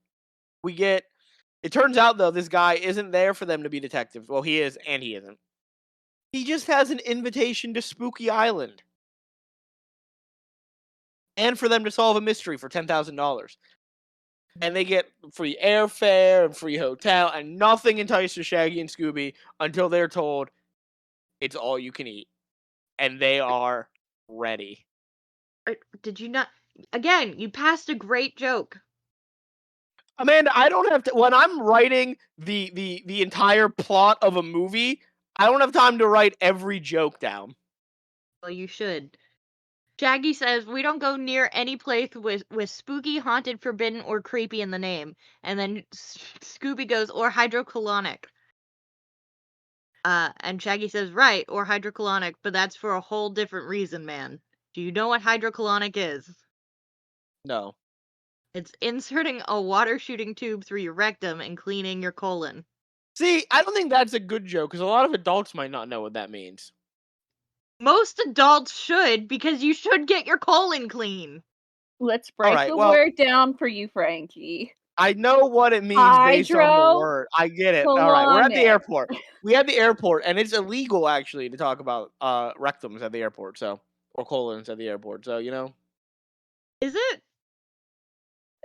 It turns out, though, this guy isn't there for them to be detectives. Well, he is, and he isn't. He just has an invitation to Spooky Island. And for them to solve a mystery for $10,000. And they get free airfare and free hotel, and nothing entices Shaggy and Scooby until they're told it's all you can eat. And they are ready. Did you not? Again, you passed a great joke. Amanda, I don't have to. When I'm writing the entire plot of a movie, I don't have time to write every joke down. Well, you should. Shaggy says, "We don't go near any place with spooky, haunted, forbidden, or creepy in the name." And then Scooby goes, "Or hydrocolonic." And Shaggy says, "Right, or hydrocolonic, but that's for a whole different reason, man. Do you know what hydrocolonic is? No. It's inserting a water shooting tube through your rectum and cleaning your colon." See, I don't think that's a good joke because a lot of adults might not know what that means. Most adults should, because you should get your colon clean. Let's break right, the well- word down for you, Frankie. I know what it means based on the word. I get it. All right, we're at the Hydrocolonic. airport. We at the airport, and it's illegal actually to talk about rectums at the airport, so or colons at the airport. So Is it?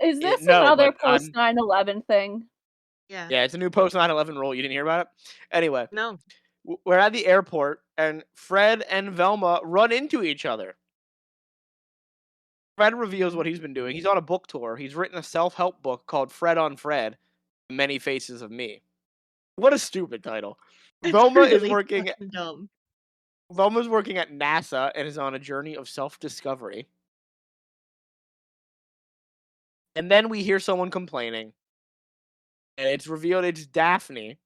Is this no, another but post 9/11 thing? Yeah. yeah, it's a new post 9/11 rule. You didn't hear about it? Anyway, No. we're at the airport, and Fred and Velma run into each other. Fred reveals what he's been doing. He's on a book tour. He's written a self-help book called Fred on Fred, Many Faces of Me. What a stupid title. It's Velma is really working fucking dumb. Velma's working at NASA and is on a journey of self-discovery. And then we hear someone complaining. And it's revealed it's Daphne.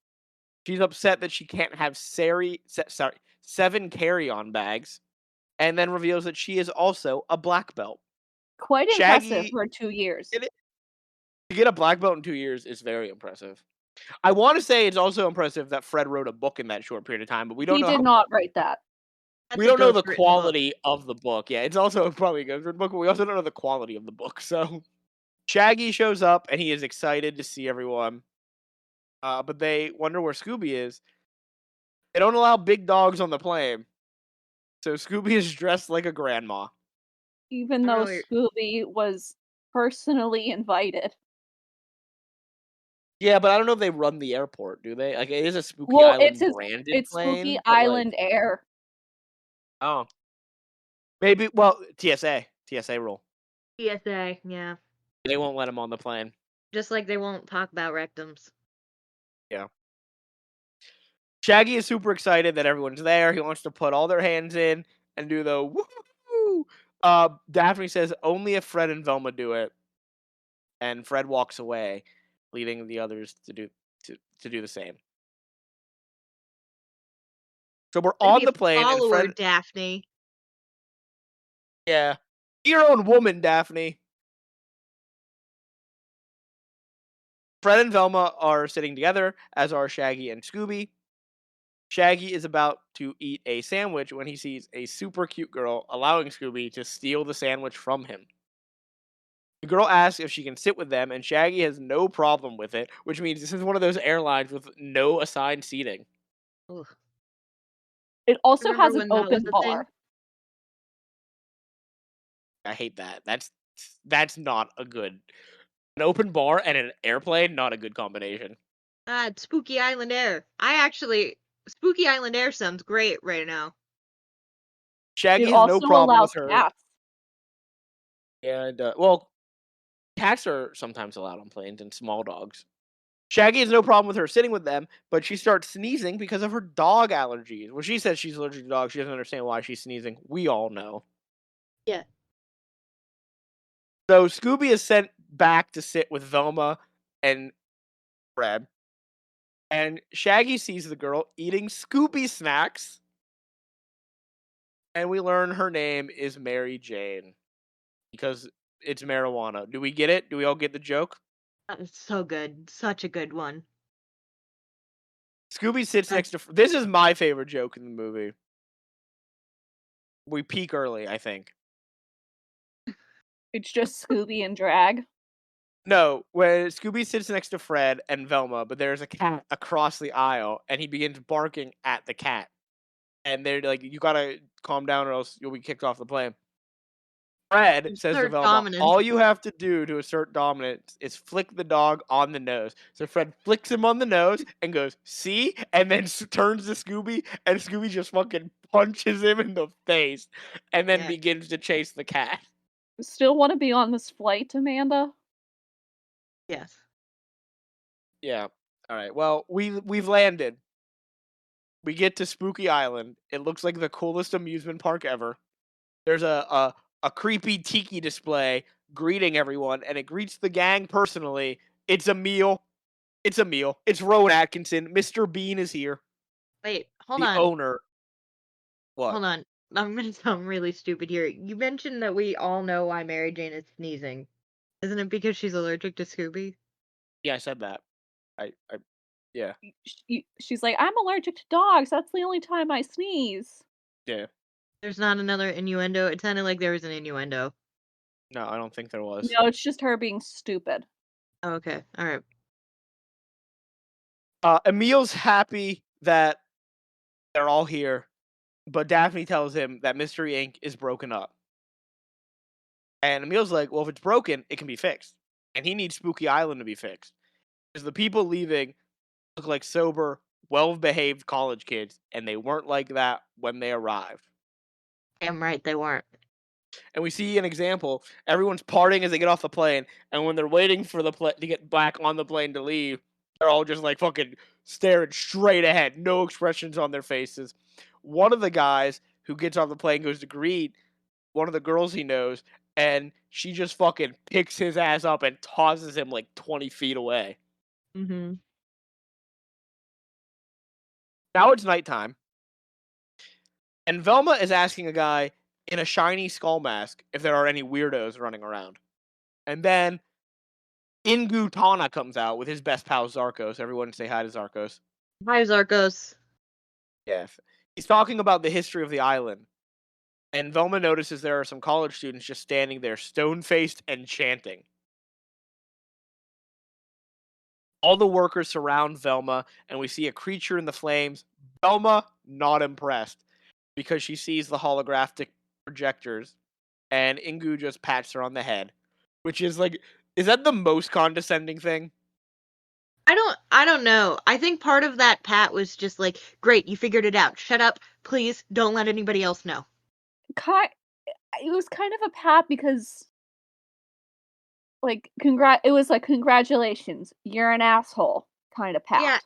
She's upset that she can't have 7 carry-on bags. And then reveals that she is also a black belt. Quite impressive Shaggy- for 2 years. To get a black belt in 2 years is very impressive. I want to say it's also impressive that Fred wrote a book in that short period of time, but we don't He know did not write that. we don't know the quality of the book. Yeah, it's also probably a good book, but we also don't know the quality of the book. So Shaggy shows up and he is excited to see everyone. But they wonder where Scooby is. They don't allow big dogs on the plane. So Scooby is dressed like a grandma. Even though Scooby was personally invited. Yeah, but I don't know if they run the airport, do they? Like, it is a Spooky Well, Island it's branded it's plane. Spooky but, like- Island Air. Oh. Maybe, well, TSA rule. TSA, yeah. They won't let him on the plane. Just like they won't talk about rectums. Yeah. Shaggy is super excited that everyone's there. He wants to put all their hands in and do the woo. Daphne says only if Fred and Velma do it. And Fred walks away, leaving the others to do the same. So we're on the plane and Fred Daphne. Yeah. Be your own woman, Daphne. Fred and Velma are sitting together, as are Shaggy and Scooby. Shaggy is about to eat a sandwich when he sees a super cute girl allowing Scooby to steal the sandwich from him. The girl asks if she can sit with them, and Shaggy has no problem with it, which means this is one of those airlines with no assigned seating. Ugh. It also Remember has when an that was open a thing? bar. I hate that. That's not a good an open bar and an airplane, not a good combination. It's Spooky Island Air. Spooky Island Air sounds great right now. Shaggy It has no also problem allows with her. cats. And well, cats are sometimes allowed on planes and small dogs. Shaggy has no problem with her sitting with them, but she starts sneezing because of her dog allergies. When she says she's allergic to dogs, she doesn't understand why she's sneezing. We all know. Yeah. So Scooby is sent back to sit with Velma and Fred. And Shaggy sees the girl eating Scooby snacks. And we learn her name is Mary Jane. Because it's marijuana. Do we get it? Do we all get the joke? That was so good. Such a good one. Scooby sits next to. This is my favorite joke in the movie. We peak early, I think. It's just Scooby and drag. No, when Scooby sits next to Fred and Velma, but there's a cat across the aisle, and he begins barking at the cat. And they're like, "You gotta calm down, or else you'll be kicked off the plane." Fred says to Assert Velma, dominance. "All you have to do to assert dominance is flick the dog on the nose." So Fred flicks him on the nose and goes, "See?" And then turns to Scooby, and Scooby just fucking punches him in the face, and then Yeah. begins to chase the cat. Still want to be on this flight, Amanda? Yes. Yeah. All right. Well, we've landed. We get to Spooky Island. It looks like the coolest amusement park ever. There's a creepy tiki display greeting everyone, and it greets the gang personally. It's a meal. It's a meal. It's Rowan Atkinson. Mr. Bean is here. Wait, hold The on. owner. What? Hold on. I'm gonna sound really stupid here. You mentioned that we all know why Mary Jane is sneezing. Isn't it because she's allergic to Scooby? Yeah, I said that. Yeah. She's like, I'm allergic to dogs. That's the only time I sneeze. Yeah. There's not another innuendo. It sounded like there was an innuendo. No, I don't think there was. No, it's just her being stupid. Oh, okay. All right. Emil's happy that they're all here, but Daphne tells him that Mystery Inc. is broken up. And Emil's like, well, if it's broken, it can be fixed. And he needs Spooky Island to be fixed. Because the people leaving look like sober, well-behaved college kids, and they weren't like that when they arrived. Damn right they weren't. And we see an example. Everyone's partying as they get off the plane, and when they're waiting for the to get back on the plane to leave, they're all just like fucking staring straight ahead, no expressions on their faces. One of the guys who gets off the plane goes to greet one of the girls he knows, and she just fucking picks his ass up and tosses him like 20 feet away. Mm-hmm. Now it's nighttime, and Velma is asking a guy in a shiny skull mask if there are any weirdos running around. And then Ingu Tana comes out with his best pal Zarkos. Everyone say hi to Zarkos. Hi, Zarkos. Yes. He's talking about the history of the island. And Velma notices there are some college students just standing there, stone-faced and chanting. All the workers surround Velma, and we see a creature in the flames. Velma, not impressed, because she sees the holographic projectors, and Ingu just pats her on the head, which is like, is that the most condescending thing? I don't know. I think part of that pat was just like, great, you figured it out. Shut up, please. Don't let anybody else know. It was kind of a pat because, like, it was like, congratulations, you're an asshole kind of pat. Yeah,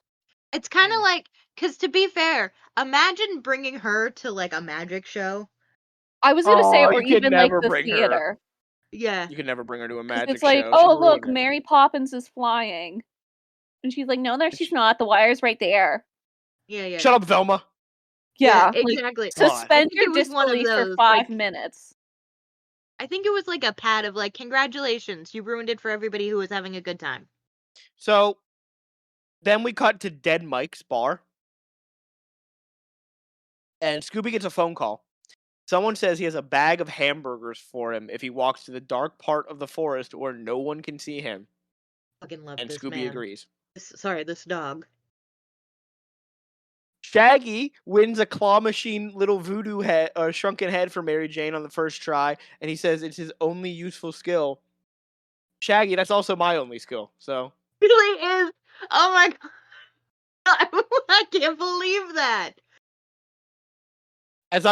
it's kind of like, because to be fair, imagine bringing her to like a magic show. I was gonna say, Oh, or you could even like never the bring her. theater. Yeah. You could never bring her to a 'Cause magic it's like, show. oh She'd look, ruin it. Mary Poppins is flying, and she's like, no, she's not. The wire's right there. Yeah. Shut up, Velma. Yeah, like, exactly. suspend think your it was one of disbelief for those, 5 like- minutes. I think it was like a pat of like, congratulations, you ruined it for everybody who was having a good time. So then we cut to Dead Mike's bar. And Scooby gets a phone call. Someone says he has a bag of hamburgers for him if he walks to the dark part of the forest where no one can see him. Fucking love And this Scooby man. agrees. This dog. Shaggy wins a claw machine little voodoo head or shrunken head for Mary Jane on the first try, and he says it's his only useful skill. Shaggy, that's also my only skill. So Really is. Oh my god. I can't believe that. as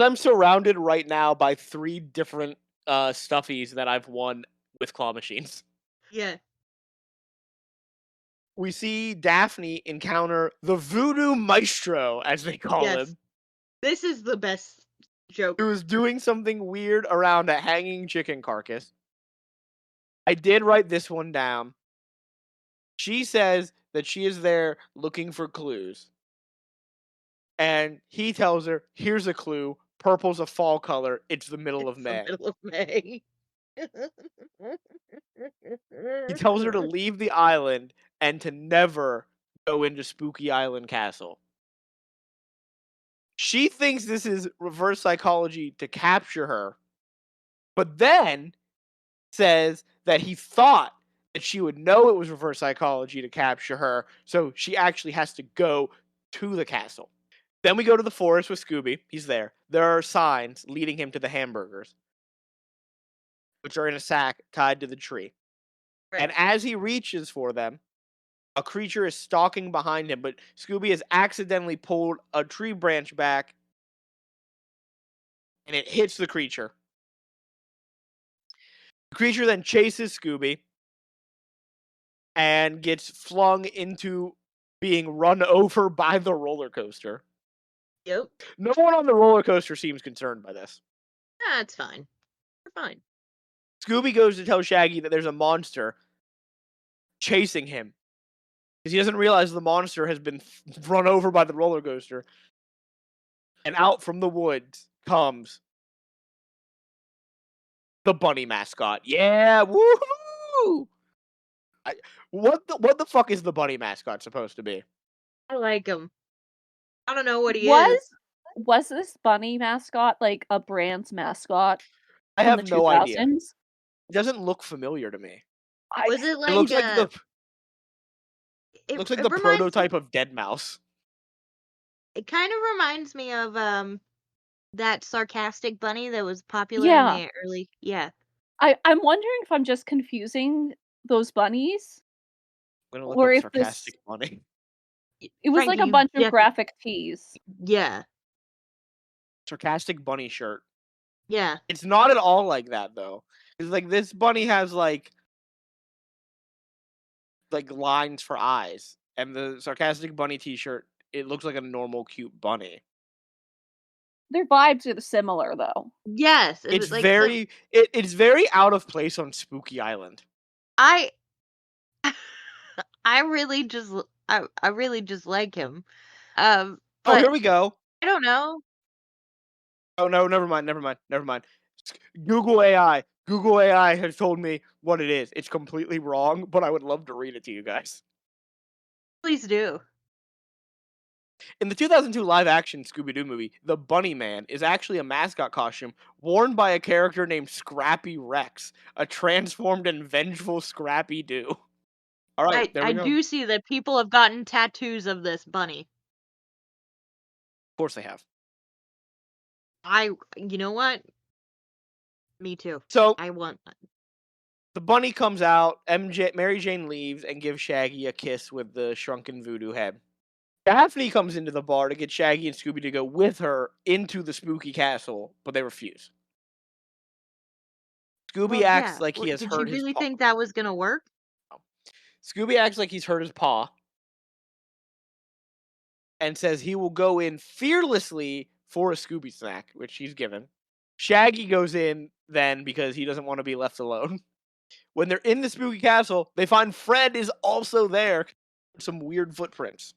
I'm surrounded right now by 3 different stuffies that I've won with claw machines. Yeah. We see Daphne encounter the Voodoo Maestro, as they call Yes. him, This is the best joke. who is doing something weird around a hanging chicken carcass. I did write this one down. She says that she is there looking for clues. And he tells her, here's a clue. Purple's a fall color. It's the middle of It's the May. middle of May. He tells her to leave the island and to never go into Spooky Island Castle. She thinks this is reverse psychology to capture her, but then says that he thought that she would know it was reverse psychology to capture her, so she actually has to go to the castle. Then we go to the forest with Scooby. He's there. There are signs leading him to the hamburgers, which are in a sack tied to the tree. Right. And as he reaches for them, a creature is stalking behind him, but Scooby has accidentally pulled a tree branch back, and it hits the creature. The creature then chases Scooby and gets flung into being run over by the roller coaster. Yep. No one on the roller coaster seems concerned by this. That's fine. We're fine. Scooby goes to tell Shaggy that there's a monster chasing him because he doesn't realize the monster has been run over by the roller coaster. And out from the woods comes the bunny mascot. Yeah, woohoo! What the fuck is the bunny mascot supposed to be? I like him. I don't know what he is. Was this bunny mascot like a brand's mascot I in have the no idea. 2000s? It doesn't look familiar to me. Was it It like looks like the it, looks like it the reminds prototype of Dead Mouse. It kind of reminds me of that sarcastic bunny that was popular in Yeah. the early. Yeah. I'm wondering if I'm just confusing those bunnies, I'm gonna look or up if this sarcastic bunny. it was like Frankie, a you bunch of defi- graphic tees. Yeah. Sarcastic bunny shirt. Yeah. It's not at all like that though. It's like this bunny has like lines for eyes, and the sarcastic bunny T-shirt, it looks like a normal cute bunny. Their vibes are similar though. Yes. It It's was like some, it's very out of place on Spooky Island. I I really just I really just like him. Oh, But here we go. I don't know. Oh no, never mind. Google AI. Google AI has told me what it is. It's completely wrong, but I would love to read it to you guys. Please do. In the 2002 live-action Scooby-Doo movie, the Bunny Man is actually a mascot costume worn by a character named Scrappy Rex, a transformed and vengeful Scrappy Doo. All right, there we I go. do see that people have gotten tattoos of this bunny. Of course they have. You know what? Me too. So I want that. the bunny comes out. Mary Jane leaves and gives Shaggy a kiss with the shrunken voodoo head. Daphne comes into the bar to get Shaggy and Scooby to go with her into the spooky castle, but they refuse. Scooby Well, acts yeah. like he has Did you hurt his really paw. think that was gonna work? Scooby acts like he's hurt his paw and says he will go in fearlessly for a Scooby snack, which he's given. Shaggy goes in then because he doesn't want to be left alone. When they're in the spooky castle, they find Fred is also there. Some weird footprints.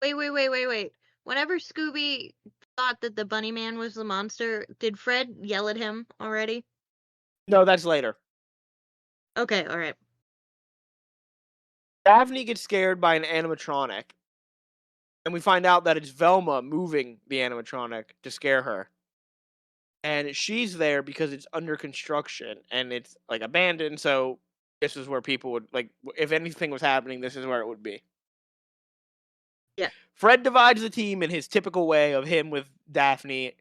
Wait. Whenever Scooby thought that the bunny man was the monster, did Fred yell at him already? No, that's later. Okay, alright. Daphne gets scared by an animatronic, and we find out that it's Velma moving the animatronic to scare her. And she's there because it's under construction and it's like abandoned, so this is where people would if anything was happening, this is where it would be. Yeah. Fred divides the team in his typical way of him with Daphne,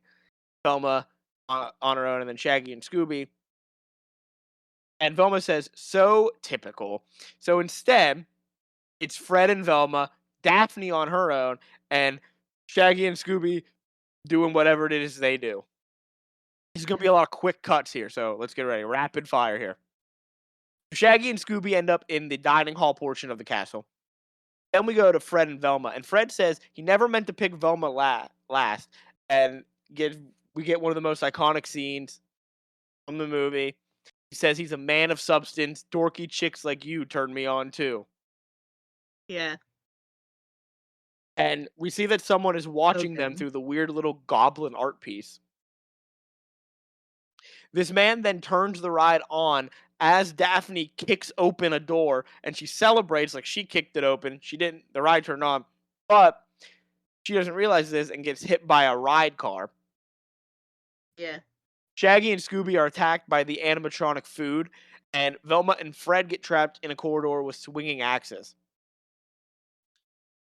Velma on her own, and then Shaggy and Scooby. And Velma says, so typical. So instead, it's Fred and Velma, Daphne on her own, and Shaggy and Scooby doing whatever it is they do. There's going to be a lot of quick cuts here, so let's get ready. Rapid fire here. Shaggy and Scooby end up in the dining hall portion of the castle. Then we go to Fred and Velma, and Fred says he never meant to pick Velma last, and we get one of the most iconic scenes from the movie. He says he's a man of substance. Dorky chicks like you turn me on too. Yeah. And we see that someone is watching them good. through the weird little goblin art piece. This man then turns the ride on as Daphne kicks open a door, and she celebrates like she kicked it open. She didn't. The ride turned on, but she doesn't realize this and gets hit by a ride car. Yeah. Shaggy and Scooby are attacked by the animatronic food, and Velma and Fred get trapped in a corridor with swinging axes.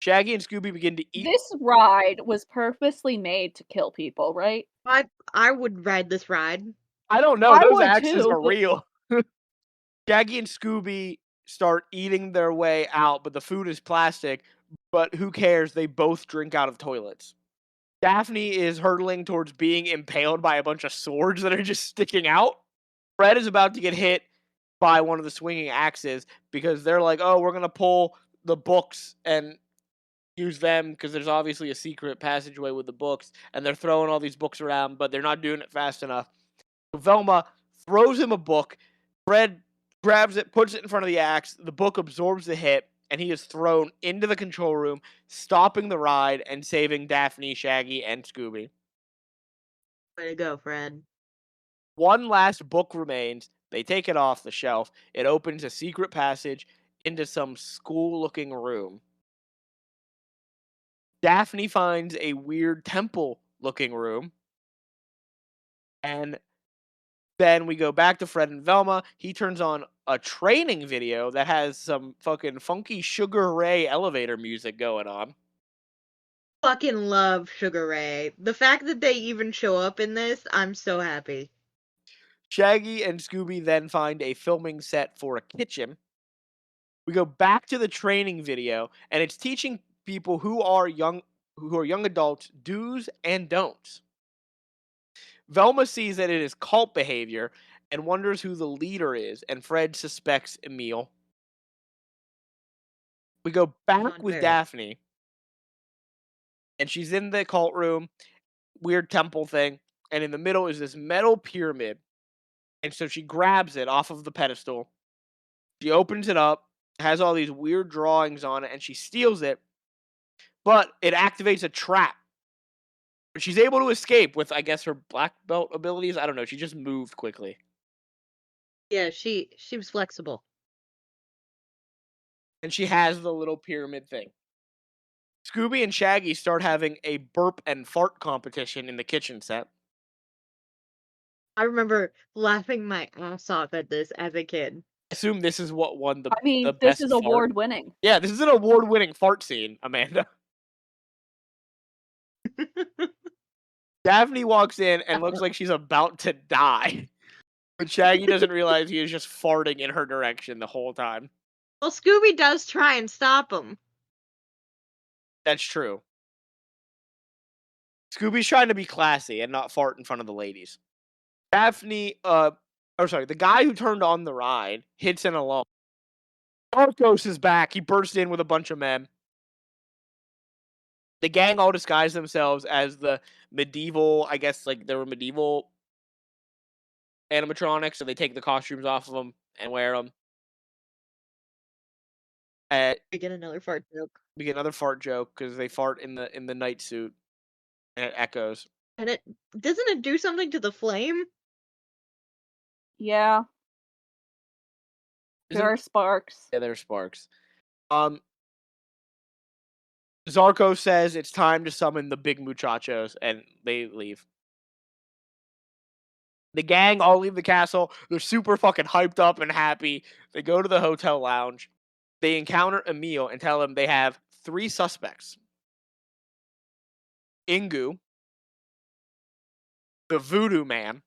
Shaggy and Scooby begin to eat. This ride was purposely made to kill people, right? I would ride this ride. I don't know. I Those would axes too, are but- real. Shaggy and Scooby start eating their way out, but the food is plastic. But who cares? They both drink out of toilets. Daphne is hurtling towards being impaled by a bunch of swords that are just sticking out. Fred is about to get hit by one of the swinging axes because they're like, oh, we're going to pull the books and use them because there's obviously a secret passageway with the books, and they're throwing all these books around, but they're not doing it fast enough. So Velma throws him a book. Fred grabs it, puts it in front of the axe. The book absorbs the hit, and he is thrown into the control room, stopping the ride and saving Daphne, Shaggy, and Scooby. Way to go, Fred. One last book remains. They take it off the shelf. It opens a secret passage into some school-looking room. Daphne finds a weird temple-looking room. And then we go back to Fred and Velma. He turns on a training video that has some fucking funky Sugar Ray elevator music going on. Fucking love Sugar Ray. The fact that they even show up in this, I'm so happy. Shaggy and Scooby then find a filming set for a kitchen. We go back to the training video, and it's teaching people who are young adults do's and don'ts. Velma sees that it is cult behavior and wonders who the leader is, and Fred suspects Emil. We go back with Unfair. Daphne, and she's in the cult room, weird temple thing, and in the middle is this metal pyramid. And so she grabs it off of the pedestal. She opens it up, has all these weird drawings on it, and she steals it. But it activates a trap. She's able to escape with, I guess, her black belt abilities. I don't know. She just moved quickly. Yeah, she was flexible. And she has the little pyramid thing. Scooby and Shaggy start having a burp and fart competition in the kitchen set. I remember laughing my ass off at this as a kid. I assume this is what won the I mean, the this best is fart. award-winning. Yeah, this is an award-winning fart scene, Amanda. Daphne walks in and looks like she's about to die. But Shaggy doesn't realize he is just farting in her direction the whole time. Well, Scooby does try and stop him. That's true. Scooby's trying to be classy and not fart in front of the ladies. Daphne, the guy who turned on the ride hits an alarm. Zarkos is back. He bursts in with a bunch of men. The gang all disguise themselves as the medieval, I guess, like they were medieval animatronics, so they take the costumes off of them and wear them. We get another fart joke. We get another fart joke because they fart in the night suit, and it echoes. And it doesn't it do something to the flame? Yeah, Isn't- there are sparks. Yeah, there are sparks. Zarko says it's time to summon the big muchachos, and they leave. The gang all leave the castle. They're super fucking hyped up and happy. They go to the hotel lounge. They encounter Emil and tell him they have 3 suspects. Ingu, the Voodoo Man,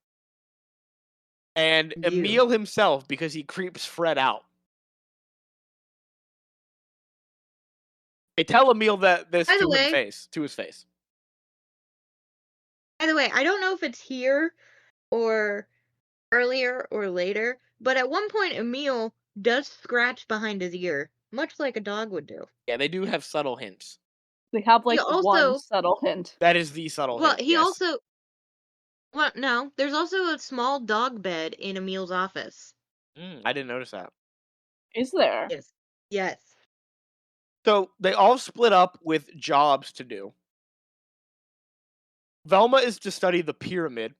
and You. Emil himself because he creeps Fred out. They tell Emil that this By the to way- his face. By the way, I don't know if it's here or earlier or later, but at one point Emil does scratch behind his ear, much like a dog would do. Yeah, they do have subtle hints. They have like one also- subtle hint. That is the subtle Well, hint. he yes. also. Well, no, there's also a small dog bed in Emil's office. I didn't notice that. Is there? Yes. Yes. So they all split up with jobs to do. Velma is to study the pyramid,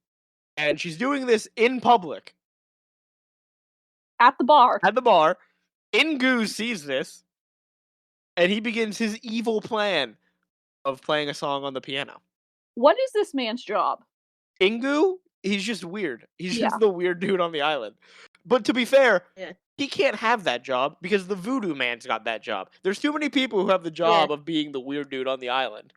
and she's doing this in public At the bar. at the bar. Ingu sees this, and he begins his evil plan of playing a song on the piano. What is this man's job? Ingu, he's just weird. He's Yeah. just the weird dude on the island. But to be fair, Yeah. he can't have that job because the Voodoo Man's got that job. There's too many people who have the job of being the weird dude on the island.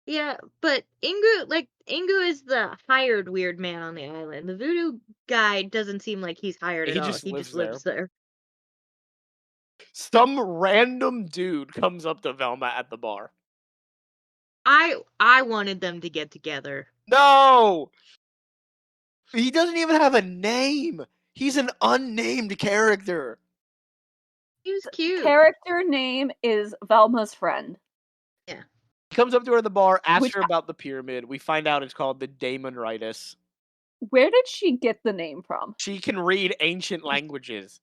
Yeah, but Ingu is the hired weird man on the island. The voodoo guy doesn't seem like he's hired He at all. just He lives just lives there. Some random dude comes up to Velma at the bar. I wanted them to get together. No! He doesn't even have a name. He's an unnamed character. He was cute. Character name is Velma's friend. He comes up to her at the bar, asks Which- her about the pyramid. We find out it's called the Daemonitis. Where did she get the name from? She can read ancient languages.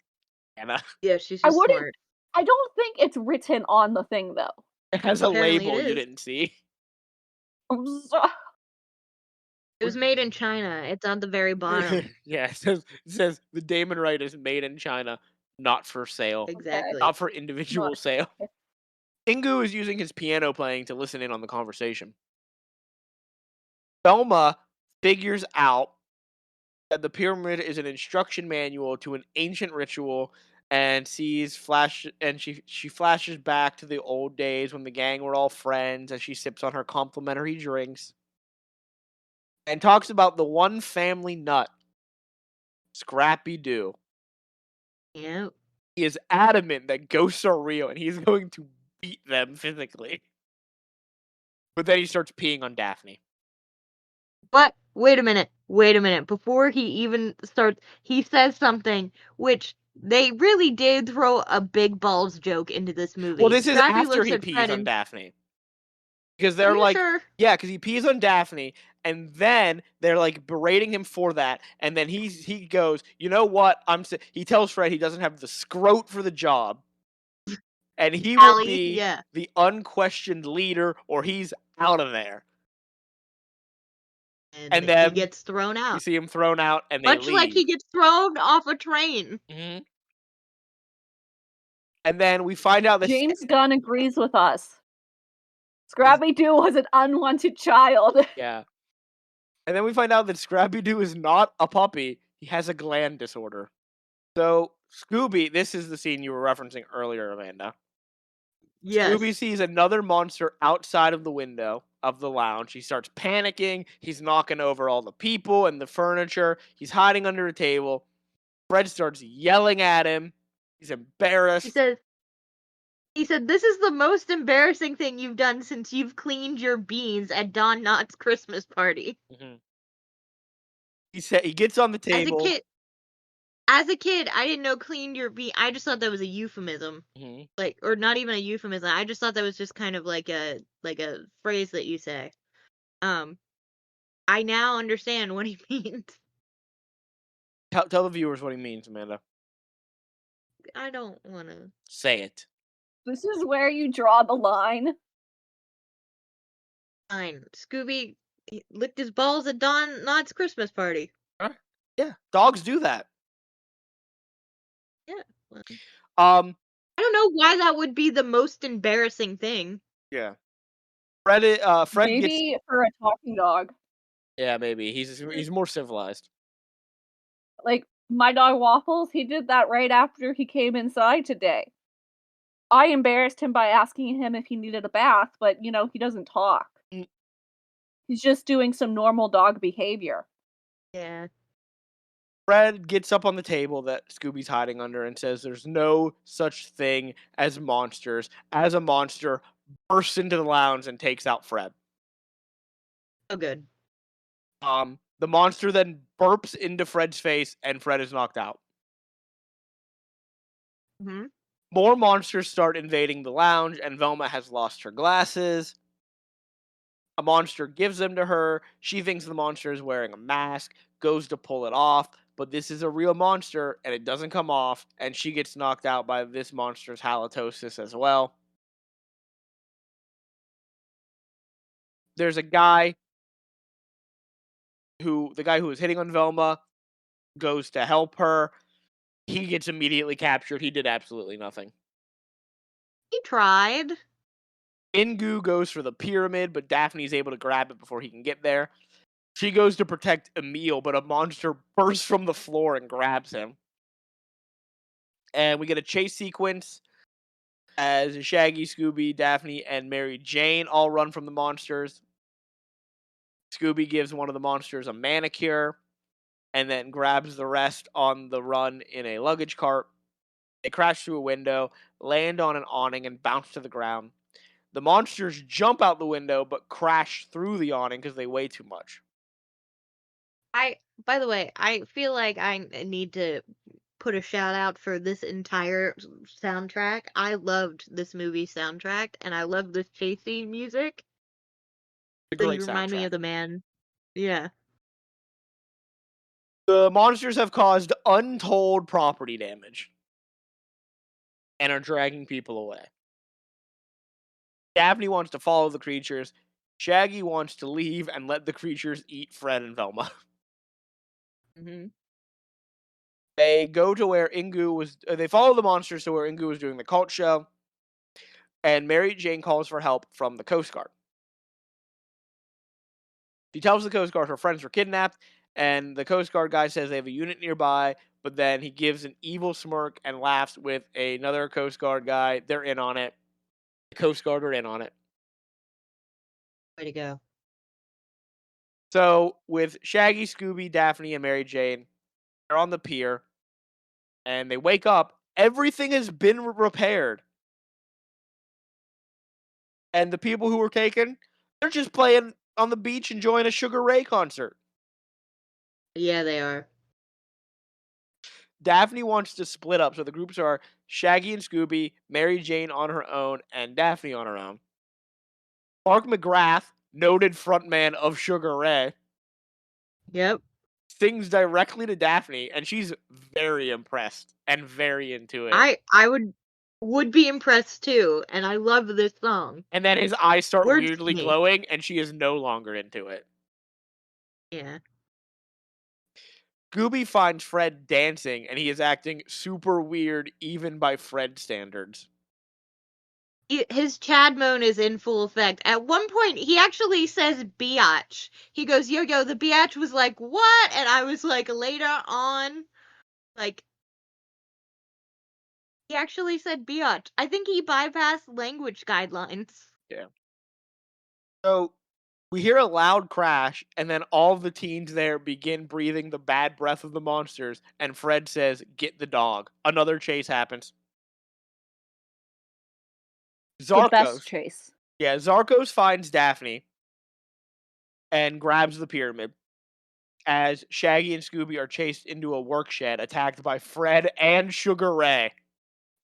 Anna. Yeah, she's I just wouldn't- smart. I don't think it's written on the thing though. It has a Apparently it label you is. didn't see. I'm so- It was made in China. It's on the very bottom. Yeah, it says the Daemonitis made in China, not for sale. Exactly. Not for individual Not- sale. Ingu is using his piano playing to listen in on the conversation. Velma figures out that the pyramid is an instruction manual to an ancient ritual and she flashes back to the old days when the gang were all friends as she sips on her complimentary drinks and talks about the one family nut, Scrappy Doo. Yeah. He is adamant that ghosts are real and he's going to beat them physically. But then he starts peeing on Daphne. But wait a minute. Before he even starts, he says something which they really did throw a big balls joke into this movie. Well, this is Scrappy after looks he at pees Fred on and- Daphne. Because Are they're you like, sure? yeah, because he pees on Daphne, and then they're like berating him for that, and then he goes, you know what? He tells Fred he doesn't have the scrote for the job, and he will Allie, be yeah. the unquestioned leader, or he's out of there. And then he gets thrown You out. see him thrown out, and they Much leave. like he gets thrown off a train. Mhm. And then we find out that James Gunn agrees with us. Scrappy Doo was an unwanted child. yeah. And then we find out that Scrappy Doo is not a puppy. He has a gland disorder. So, Scooby, this is the scene you were referencing earlier, Amanda. Yes. Scooby sees another monster outside of the window of the lounge. He starts panicking. He's knocking over all the people and the furniture. He's hiding under a table. Fred starts yelling at him. He's embarrassed. He said, this is the most embarrassing thing you've done since you've cleaned your beans at Don Knotts' Christmas party. Mhm. He gets on the table. As a kid, I didn't know cleaned your beans. I just thought that was a euphemism. Mhm. Or not even a euphemism. I just thought that was just kind of like a phrase that you say. I now understand what he means. Tell the viewers what he means, Amanda. I don't want to. Say it. This is where you draw the line. Fine. Scooby licked his balls at Don Knotts' Christmas party. Yeah, dogs do that. Yeah. Well, Um, I don't know why that would be the most embarrassing thing. yeah. Fred gets Maybe for a talking dog. yeah, maybe he's more civilized. Like, my dog Waffles, he did that right after he came inside today. I embarrassed him by asking him if he needed a bath, but, he doesn't talk. He's just doing some normal dog behavior. Yeah. Fred gets up on the table that Scooby's hiding under and says there's no such thing as monsters. As a monster, bursts into the lounge and takes out Fred. So good. The monster then burps into Fred's face and Fred is knocked out. Hmm. More monsters start invading the lounge and Velma has lost her glasses. A monster gives them to her. She thinks the monster is wearing a mask, goes to pull it off, but this is a real monster and it doesn't come off, and she gets knocked out by this monster's halitosis as well. There's a guy the guy who was hitting on Velma goes to help her. He gets immediately captured. He did absolutely nothing. He tried. Ingu goes for the pyramid, but Daphne's able to grab it before he can get there. She goes to protect Emil, but a monster bursts from the floor and grabs him. And we get a chase sequence as Shaggy, Scooby, Daphne, and Mary Jane all run from the monsters. Scooby gives one of the monsters a manicure and then grabs the rest on the run in a luggage cart. They crash through a window, land on an awning, and bounce to the ground. The monsters jump out the window but crash through the awning because they weigh too much. By the way, I feel like I need to put a shout out for this entire soundtrack. I loved this movie soundtrack, and I love this chase scene music. It's a So great you remind me soundtrack. of the man. Yeah. The monsters have caused untold property damage and are dragging people away. Daphne wants to follow the creatures. Shaggy wants to leave and let the creatures eat Fred and Velma. Hmm. They go to where Ingu was. They follow the monsters to where Ingu was doing the cult show, and Mary Jane calls for help from the Coast Guard. She tells the Coast Guard her friends were kidnapped, and the Coast Guard guy says they have a unit nearby, but then he gives an evil smirk and laughs with another Coast Guard guy. They're in on it. The Coast Guard are in on it. Way to go. So, with Shaggy, Scooby, Daphne, and Mary Jane, they're on the pier, and they wake up. Everything has been repaired. And the people who were taken, they're just playing on the beach enjoying a Sugar Ray concert. Yeah, they are. Daphne wants to split up, so the groups are Shaggy and Scooby, Mary Jane on her own, and Daphne on her own. Mark McGrath, noted frontman of Sugar Ray, Yep. sings directly to Daphne, and she's very impressed and very into it. I would be impressed too, and I love this song. And then his eyes start Words weirdly to me. glowing, and she is no longer into it. Yeah. Scooby finds Fred dancing, and he is acting super weird even by Fred standards. His Chad moan is in full effect. At one point, he actually says biatch. He goes, yo, the biatch was like, what? And I was like, later on, like, he actually said biatch. I think he bypassed language guidelines. Yeah. So, we hear a loud crash, and then all the teens there begin breathing the bad breath of the monsters, and Fred says, "Get the dog." Another chase happens. The best Zarkos. chase. Yeah, Zarkos finds Daphne and grabs the pyramid as Shaggy and Scooby are chased into a work shed attacked by Fred and Sugar Ray.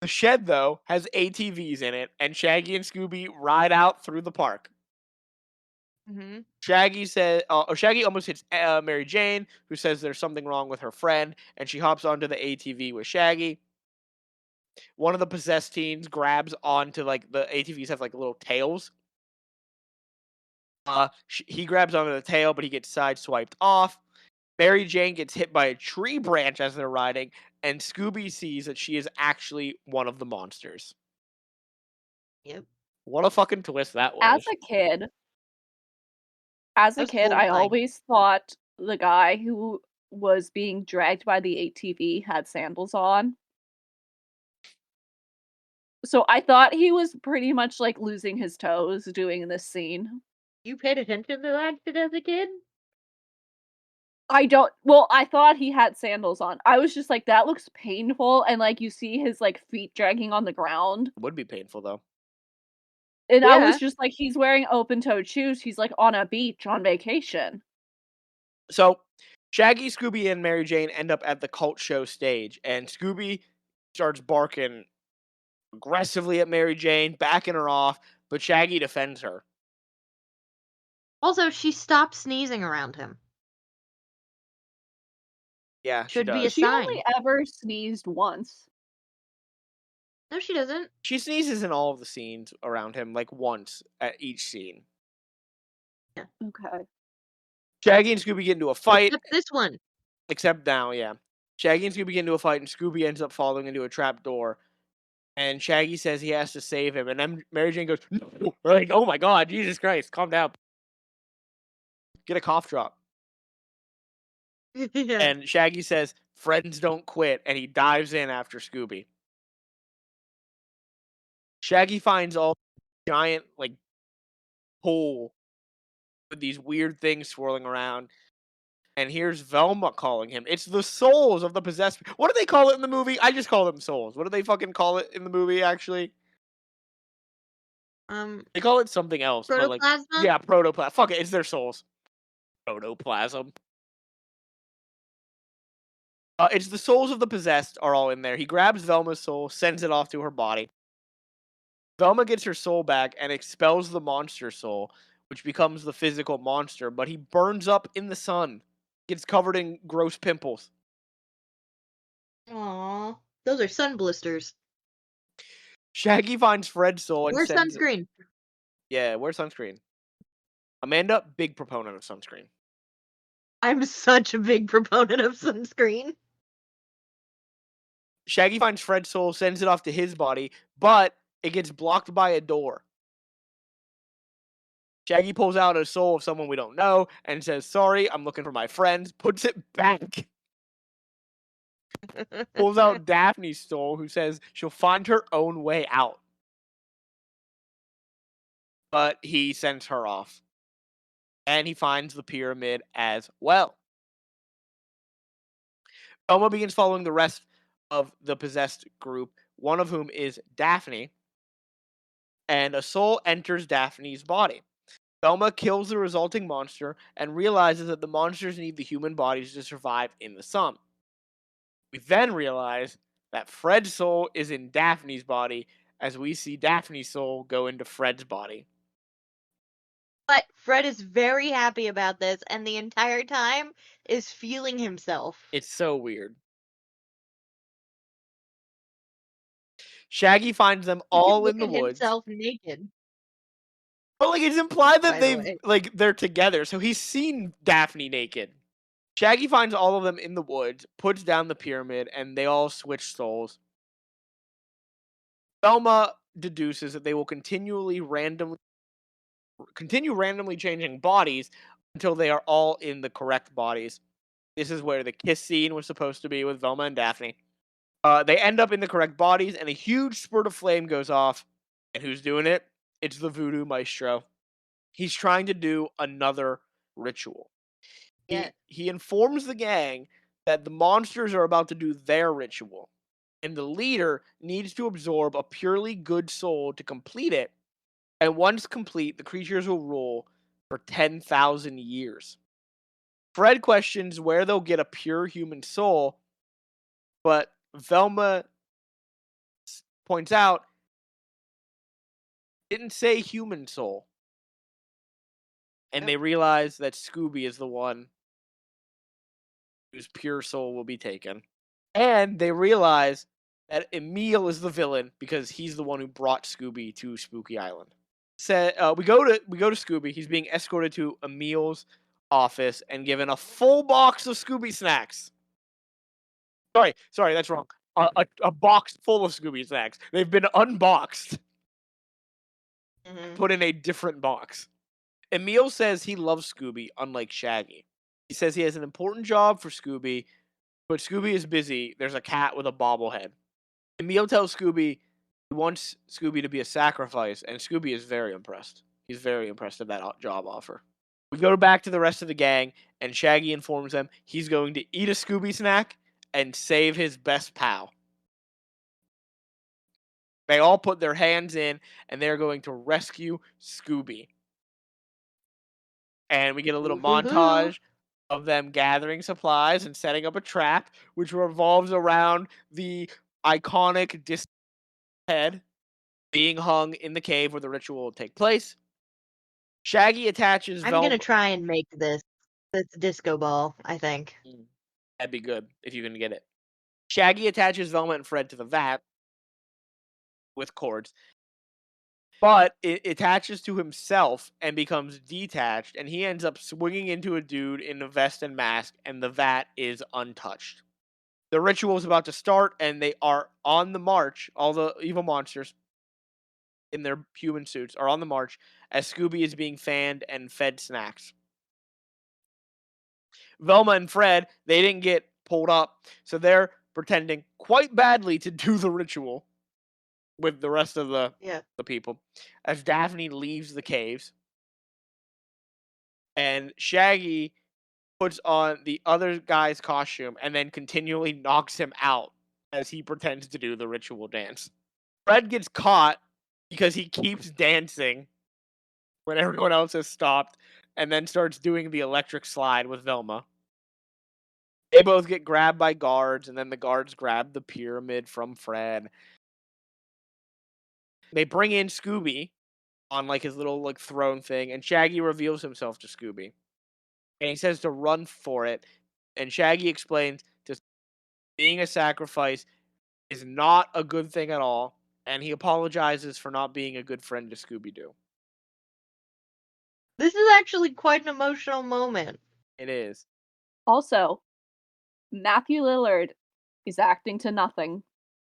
The shed, though, has ATVs in it, and Shaggy and Scooby ride out through the park. Mm-hmm. Shaggy almost hits Mary Jane, who says there's something wrong with her friend, and she hops onto the ATV with Shaggy. One of the possessed teens grabs onto like the ATVs have like little tails. He grabs onto the tail, but he gets sideswiped off. Mary Jane gets hit by a tree branch as they're riding, and Scooby sees that she is actually one of the monsters. Yep. What a fucking twist that was. As a kid, That's I horrifying. always thought the guy who was being dragged by the ATV had sandals on. So I thought he was pretty much like losing his toes doing this scene. You paid attention to that shit as a kid? I don't. Well, I thought he had sandals on. I was just like, that looks painful, and like you see his like feet dragging on the ground, Would be painful though. and I Yeah. was just like, he's wearing open-toed shoes. He's like on a beach on vacation. So Shaggy, Scooby, and Mary Jane end up at the cult show stage, and Scooby starts barking aggressively at Mary Jane, backing her off, but Shaggy defends her. Also, she stopped sneezing around him. Yeah, she Should be a does. She sign. only ever sneezed once. No, she doesn't. She sneezes in all of the scenes around him, like once at each scene. Okay. Shaggy and Scooby get into a fight, Except this one. except now, yeah. Shaggy and Scooby get into a fight, and Scooby ends up falling into a trap door. And Shaggy says he has to save him, and then Mary Jane goes, "No!" We're like, "Oh my God, Jesus Christ, calm down." Get a cough drop. Yeah. And Shaggy says, "Friends don't quit," and he dives in after Scooby. Shaggy finds all giant like hole with these weird things swirling around. And here's Velma calling him. It's the souls of the possessed. What do they call it in the movie? I just call them souls. What do they fucking call it in the movie, actually? They call it something else. But like, Protoplasma? yeah, protoplasm. Fuck it, it's their souls. Protoplasm. It's the souls of the possessed are all in there. He grabs Velma's soul, sends it off to her body. Velma gets her soul back and expels the monster soul, which becomes the physical monster, but he burns up in the sun. Gets covered in gross pimples. Aw. Those are sun blisters. Shaggy finds Fred's soul and Wear sends it. sunscreen. Yeah, wear sunscreen. Amanda, big proponent of sunscreen. I'm such a big proponent of sunscreen. Shaggy finds Fred's soul, sends it off to his body, but it gets blocked by a door. Shaggy pulls out a soul of someone we don't know and says, "Sorry, I'm looking for my friends," puts it back. Pulls out Daphne's soul, who says she'll find her own way out. But he sends her off. And he finds the pyramid as well. Velma begins following the rest of the possessed group, one of whom is Daphne, and a soul enters Daphne's body. Velma kills the resulting monster and realizes that the monsters need the human bodies to survive in the sun. We then realize that Fred's soul is in Daphne's body as we see Daphne's soul go into Fred's body. But Fred is very happy about this and the entire time is feeling himself. It's so weird. Shaggy finds them He can all look in the at woods. himself naked. But like it's implied that By the way. they're together, so he's seen Daphne naked. Shaggy finds all of them in the woods, puts down the pyramid, and they all switch souls. Velma deduces that they will continue randomly changing bodies until they are all in the correct bodies. This is where the kiss scene was supposed to be with Velma and Daphne. They end up in the correct bodies, and a huge spurt of flame goes off. And who's doing it? It's the Voodoo Maestro. He's trying to do another ritual. Yeah. He informs the gang that the monsters are about to do their ritual, and the leader needs to absorb a purely good soul to complete it. And once complete, the creatures will rule for 10,000 years. Fred questions where they'll get a pure human soul, but Velma points out, didn't say human soul. And they realize that Scooby is the one whose pure soul will be taken. And they realize that Emil is the villain because he's the one who brought Scooby to Spooky Island. We go to Scooby. He's being escorted to Emil's office and given a full box of Scooby snacks. Sorry, that's wrong. A box full of Scooby snacks. They've been unboxed, put in a different box. Emil says he loves Scooby, unlike Shaggy. He says he has an important job for Scooby, but Scooby is busy. There's a cat with a bobblehead. Emil tells Scooby he wants Scooby to be a sacrifice, and Scooby is very impressed. He's very impressed with that job offer. We go back to the rest of the gang, and Shaggy informs them he's going to eat a Scooby snack and save his best pal. They all put their hands in, and they're going to rescue Scooby. And we get a little montage of them gathering supplies and setting up a trap, which revolves around the iconic disc head being hung in the cave where the ritual will take place. Shaggy attaches I'm Velma. gonna try and make this disco ball, I think. That'd be good if you can get it. Shaggy attaches Velma and Fred to the vat with cords, but it attaches to himself and becomes detached, and he ends up swinging into a dude in a vest and mask, and the vat is untouched. The ritual is about to start, and they are on the march. All the evil monsters in their human suits are on the march as Scooby is being fanned and fed snacks. Velma and Fred, they didn't get pulled up, so they're pretending quite badly to do the ritual with the rest of the people. As Daphne leaves the caves, and Shaggy puts on the other guy's costume and then continually knocks him out as he pretends to do the ritual dance. Fred gets caught because he keeps dancing when everyone else has stopped, and then starts doing the electric slide with Velma. They both get grabbed by guards, and then the guards grab the pyramid from Fred. They bring in Scooby on like his little like throne thing, and Shaggy reveals himself to Scooby. And he says to run for it, and Shaggy explains just being a sacrifice is not a good thing at all, and he apologizes for not being a good friend to Scooby-Doo. This is actually quite an emotional moment. It is. Also, Matthew Lillard is acting to nothing.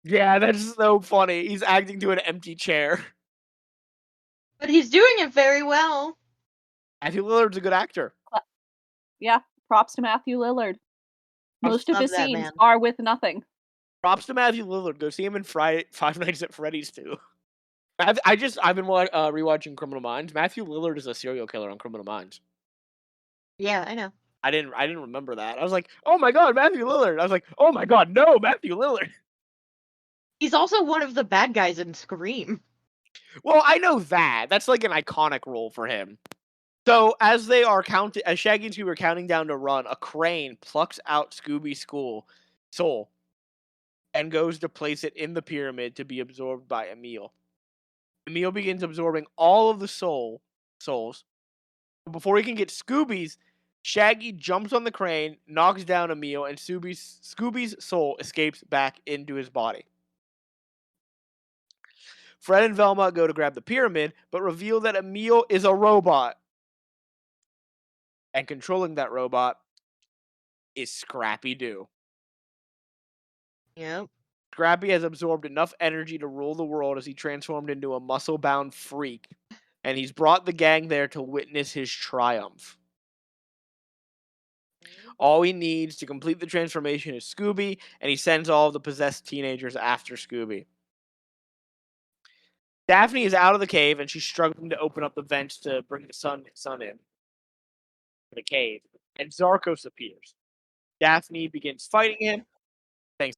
Yeah, that's so funny. He's acting to an empty chair. But he's doing it very well. Matthew Lillard's a good actor. Yeah, props to Matthew Lillard. Most of his love that scenes man. are with nothing. Props to Matthew Lillard. Go see him in Five Nights at Freddy's too. I've been rewatching Criminal Minds. Matthew Lillard is a serial killer on Criminal Minds. Yeah, I know. I didn't remember that. I was like, oh my god, Matthew Lillard. I was like, oh my god, no, Matthew Lillard. He's also one of the bad guys in Scream. Well, I know that. That's like an iconic role for him. So as Shaggy and Scooby are counting down to run, a crane plucks out Scooby's soul and goes to place it in the pyramid to be absorbed by Emil. Emil begins absorbing all of the souls. Before he can get Scooby's, Shaggy jumps on the crane, knocks down Emil, and Scooby's soul escapes back into his body. Fred and Velma go to grab the pyramid, but reveal that Emil is a robot. And controlling that robot is Scrappy-Doo. Yep. Scrappy has absorbed enough energy to rule the world as he transformed into a muscle-bound freak, and he's brought the gang there to witness his triumph. All he needs to complete the transformation is Scooby, and he sends all of the possessed teenagers after Scooby. Daphne is out of the cave, and she's struggling to open up the vents to bring the sun in the cave, and Zarkos appears. Daphne begins fighting him. Thanks.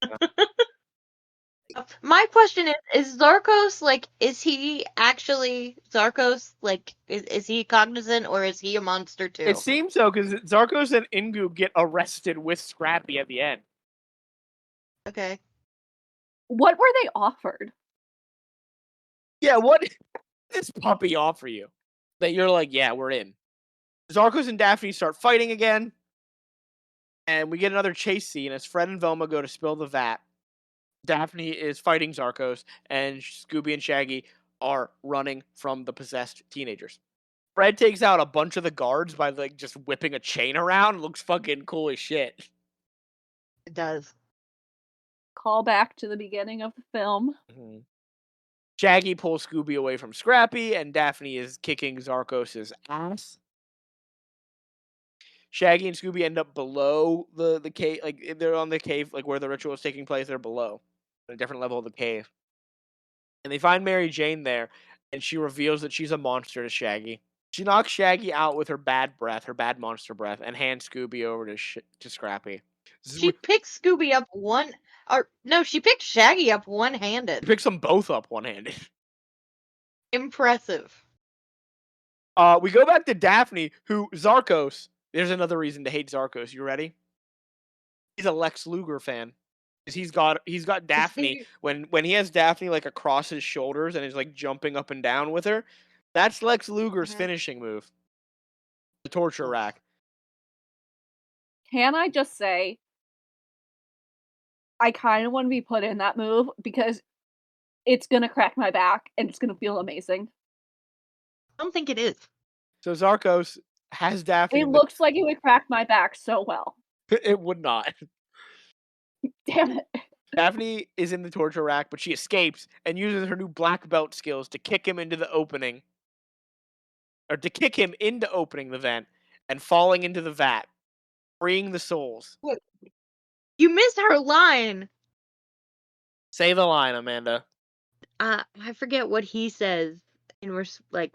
My question is Zarkos, like, is he actually Zarkos? Like, is he cognizant or is he a monster too? It seems so, because Zarkos and Ingu get arrested with Scrappy at the end. Okay. What were they offered? Yeah, what did this puppy offer you? That you're like, yeah, we're in. Zarkos and Daphne start fighting again, and we get another chase scene as Fred and Velma go to spill the vat. Daphne is fighting Zarkos, and Scooby and Shaggy are running from the possessed teenagers. Fred takes out a bunch of the guards by like just whipping a chain around. It looks fucking cool as shit. It does. Call back to the beginning of the film. Mm-hmm. Shaggy pulls Scooby away from Scrappy, and Daphne is kicking Zarkos' ass. Shaggy and Scooby end up below the cave, like they're on the cave, like where the ritual is taking place. They're below, at a different level of the cave, and they find Mary Jane there, and she reveals that she's a monster to Shaggy. She knocks Shaggy out with her bad breath, her bad monster breath, and hands Scooby over to Scrappy. She picked Scooby up she picked Shaggy up She one-handed. picks them both up one-handed. Impressive. We go back to Daphne, who Zarkos. There's another reason to hate Zarkos. You ready? He's a Lex Luger fan. 'Cause he's got Daphne when he has Daphne like across his shoulders and is like jumping up and down with her. That's Lex Luger's Mhm. finishing move. The torture Ugh. rack. Can I just say, I kind of want to be put in that move because it's gonna crack my back and it's gonna feel amazing. I don't think it is. So Zarkos has Daphne. It looks like it would crack my back so well. It would not. Damn it. Daphne is in the torture rack, but she escapes and uses her new black belt skills to kick him into the opening. Or to kick him into opening the vent and falling into the vat, freeing the souls. What? You missed her line. Say the line, Amanda. I forget what he says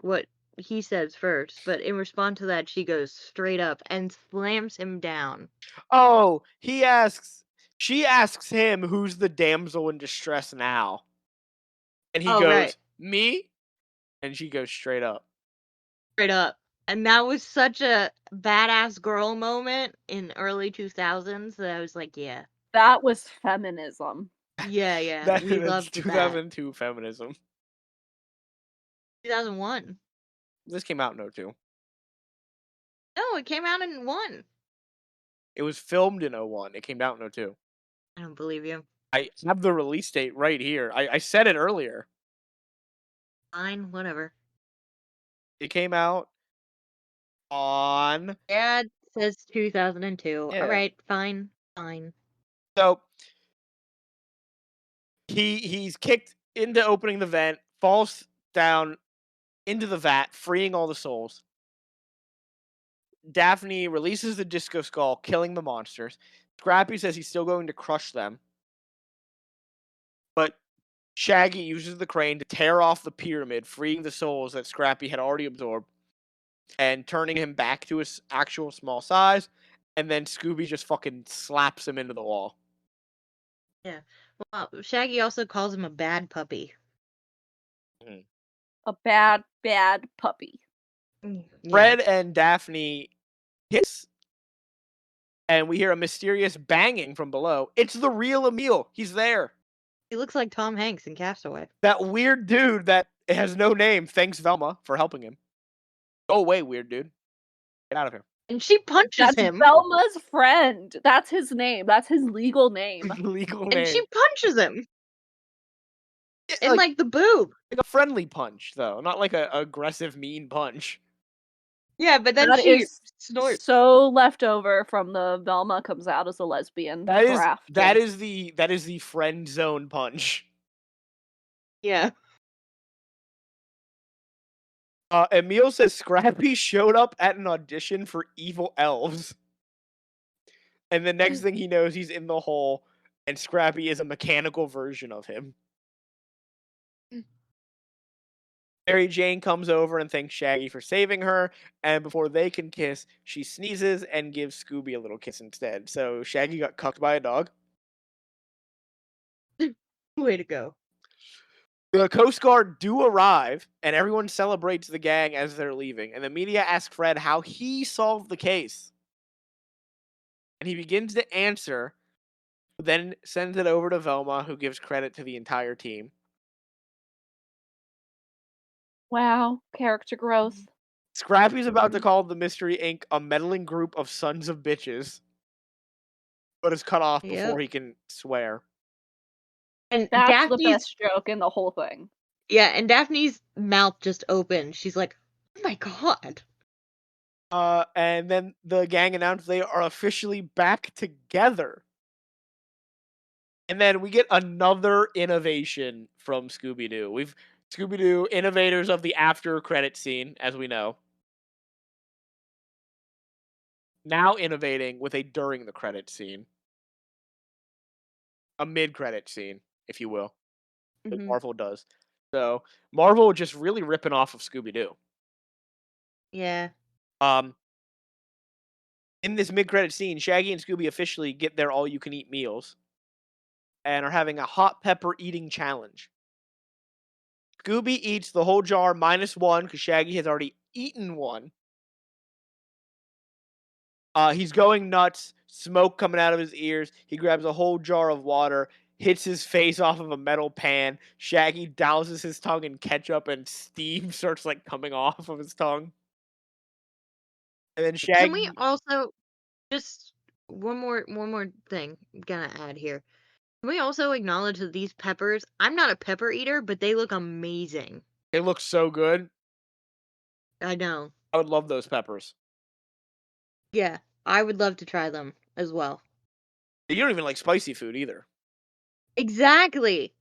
what he says first, but in response to that, she goes straight up and slams him down. Oh, she asks him who's the damsel in distress now. And he goes, right. me? And she goes straight up. Straight up. And that was such a badass girl moment in early 2000s that I was like, yeah. That was feminism. Yeah. That's We loved that. 2002 feminism. 2001. This came out in 02. No, it came out in 1. It was filmed in 01. It came out in 02. I don't believe you. I have the release date right here. I said it earlier. Fine, whatever. It came out on... Dad says 2002. Yeah. Alright, fine. So he's kicked into opening the vent, falls down into the vat, freeing all the souls. Daphne releases the disco skull, killing the monsters. Scrappy says he's still going to crush them. But Shaggy uses the crane to tear off the pyramid, freeing the souls that Scrappy had already absorbed, and turning him back to his actual small size. And then Scooby just fucking slaps him into the wall. Yeah. Well, Shaggy also calls him a bad puppy. A bad, bad puppy. Yeah. Fred and Daphne kiss, and we hear a mysterious banging from below. It's the real Emil. He's there. He looks like Tom Hanks in Castaway. That weird dude that has no name. Thanks, Velma, for helping him. Go away, weird dude. Get out of here. And she punches That's him. Velma's friend. That's his name. That's his legal name. Legal name. And she punches him. Yeah, In like the boob. like a friendly punch, though, not like a aggressive, mean punch. Yeah, but then That she is snorts. so leftover from the Velma comes out as a lesbian draft. That is the friend zone punch. Yeah. Emil says Scrappy showed up at an audition for Evil Elves. And the next thing he knows, he's in the hole, and Scrappy is a mechanical version of him. Mary Jane comes over and thanks Shaggy for saving her, and before they can kiss, she sneezes and gives Scooby a little kiss instead. So Shaggy got cucked by a dog. Way to go. The Coast Guard do arrive, and everyone celebrates the gang as they're leaving. And the media ask Fred how he solved the case. And he begins to answer, then sends it over to Velma, who gives credit to the entire team. Wow, character growth. Scrappy's about to call the Mystery Inc. a meddling group of sons of bitches, but is cut off before he can swear. And That's Daphne's the best joke in the whole thing. Yeah, and Daphne's mouth just opened. She's like, "Oh my god." And then the gang announced they are officially back together. And then we get another innovation from Scooby-Doo. Scooby-Doo, innovators of the after credit scene, as we know. Now innovating with a during the credit scene. A mid-credit scene, if you will. Like Marvel does. So Marvel just really ripping off of Scooby Doo. Yeah. Um, in this mid-credit scene, Shaggy and Scooby officially get their all-you-can-eat meals and are having a hot pepper eating challenge. Scooby eats the whole jar minus one because Shaggy has already eaten one. He's going nuts, smoke coming out of his ears. He grabs a whole jar of water, hits his face off of a metal pan. Shaggy douses his tongue in ketchup, and steam starts like coming off of his tongue. And then Can we Shaggy, also just one more thing I'm gonna add here. Can we also acknowledge that these peppers, I'm not a pepper eater, but they look amazing. they look so good. I know. I would love those peppers. Yeah, I would love to try them as well. You don't even like spicy food either. Exactly.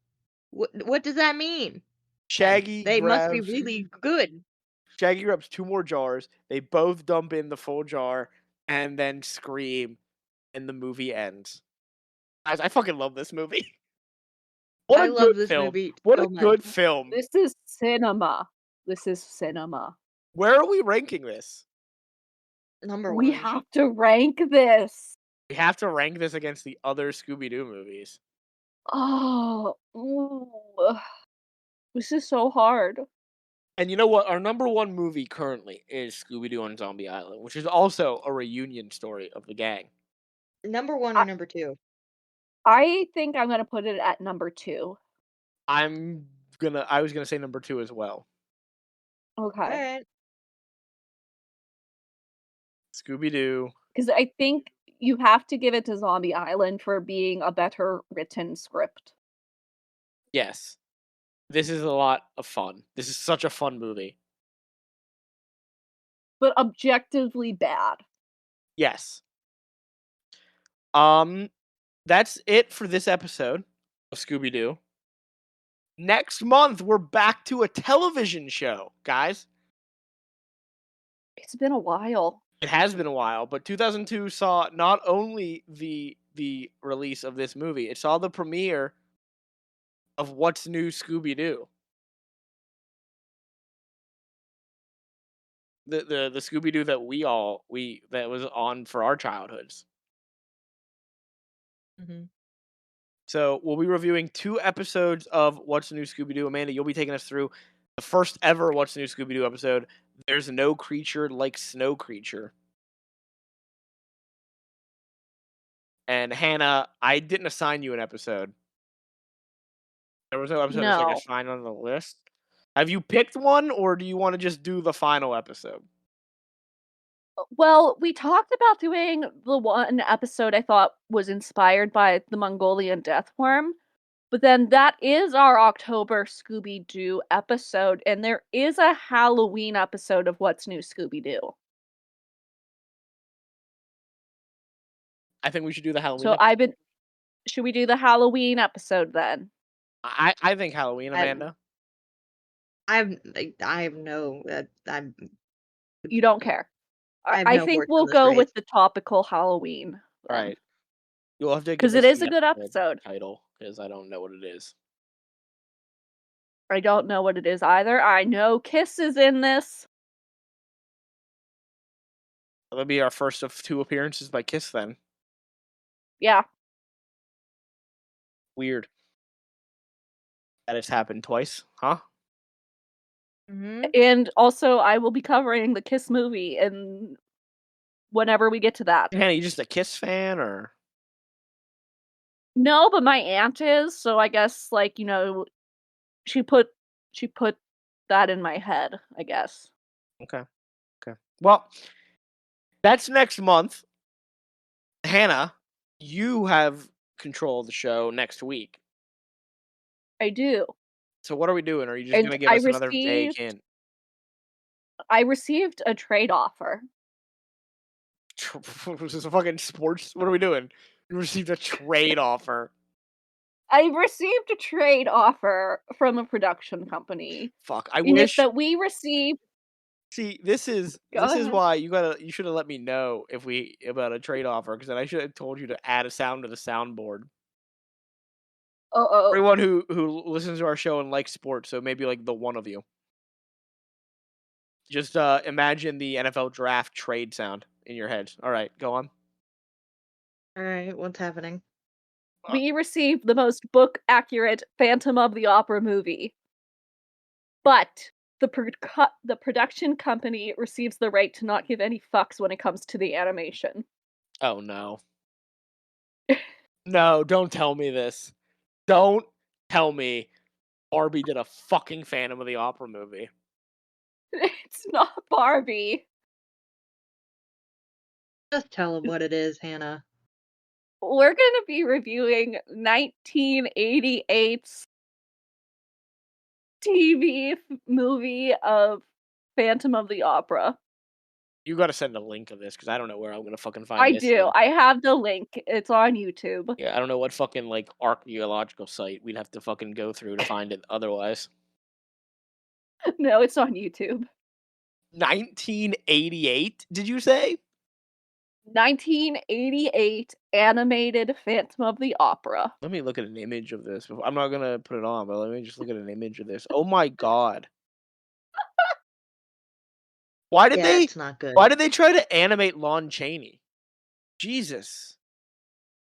What does that mean? Then Shaggy they must be grabs really good. Shaggy grabs two more jars. They both dump in the full jar and then scream, and the movie ends. Guys, I fucking love this movie. What I a love good this film. movie What a so much. good film. This is cinema. This is cinema. Where are we ranking this? Number We one. have to rank this. We have to rank this against the other Scooby-Doo movies. Oh, ooh. This is so hard. And you know what? Our number one movie currently is Scooby-Doo on Zombie Island, which is also a reunion story of the gang. Number one I- or number two? I think I'm gonna put it at number 2. I was gonna say number 2 as well. Okay. Alright. Scooby-Doo. Because I think you have to give it to Zombie Island for being a better written script. Yes. This is a lot of fun. This is such a fun movie. But objectively bad. Yes. That's it for this episode of Scooby-Doo. Next month, we're back to a television show, guys. It's been a while. It has been a while, but 2002 saw not only the release of this movie, it saw the premiere of What's New Scooby-Doo. The Scooby-Doo that that was on for our childhoods. Mm-hmm. So we'll be reviewing 2 episodes of What's New Scooby-Doo. Amanda, you'll be taking us through the first ever What's New Scooby-Doo episode. There's no creature like Snow Creature. And Hannah, I didn't assign you an episode. There was no episode that's like No. assigned on the list. Have you picked one, or do you want to just do the final episode? Well, we talked about doing the one episode I thought was inspired by the Mongolian death worm, but then that is our October Scooby-Doo episode, and there is a Halloween episode of What's New Scooby-Doo. I think we should do the Halloween. So should we do the Halloween episode then? I think Halloween, Amanda. I have no. I'm. You don't care. I have I no think horse in we'll this go race. with the topical Halloween. All right. You'll have to Because give it us is the a good episode. title, because I don't know what it is. I don't know what it is either. I know Kiss is in this. That'll be our first of 2 appearances by Kiss then. Yeah. Weird. That has happened twice, huh? Mm-hmm. And also, I will be covering the Kiss movie and whenever we get to that. Hannah, you just a Kiss fan, or? No, but my aunt is, so I guess like, she put that in my head, I guess. Okay. Well, that's next month. Hannah, you have control of the show next week. I do. So what are we doing? Are you just And going to give I us another vague received- hint? I received a trade offer. This is a fucking sports. What are we doing? You received a trade offer. I received a trade offer from a production company. Fuck. I And wish. it's that we received. See, this is Go this is ahead. why you should have let me know about a trade offer, because then I should have told you to add a sound to the soundboard. Oh, Everyone who listens to our show and likes sports, so maybe like the one of you. Just imagine the NFL draft trade sound in your head. All right, go on. All right, what's happening? we received the most book accurate Phantom of the Opera movie, but the production company receives the right to not give any fucks when it comes to the animation. Oh no. No, don't tell me this. Don't tell me Barbie did a fucking Phantom of the Opera movie. It's not Barbie. Just tell him what it is, Hannah. We're gonna be reviewing 1988's TV movie of Phantom of the Opera. You gotta send a link of this, because I don't know where I'm gonna fucking find I this. do. I have the link. It's on YouTube. Yeah, I don't know what fucking, like, archaeological site we'd have to fucking go through to find it otherwise. No, it's on YouTube. 1988, did you say? 1988 animated Phantom of the Opera. Let me look at an image of this. I'm not gonna put it on, but let me just look at an image of this. Oh my god. Why did Yeah, it's not good. Why did they try to animate Lon Chaney? Jesus.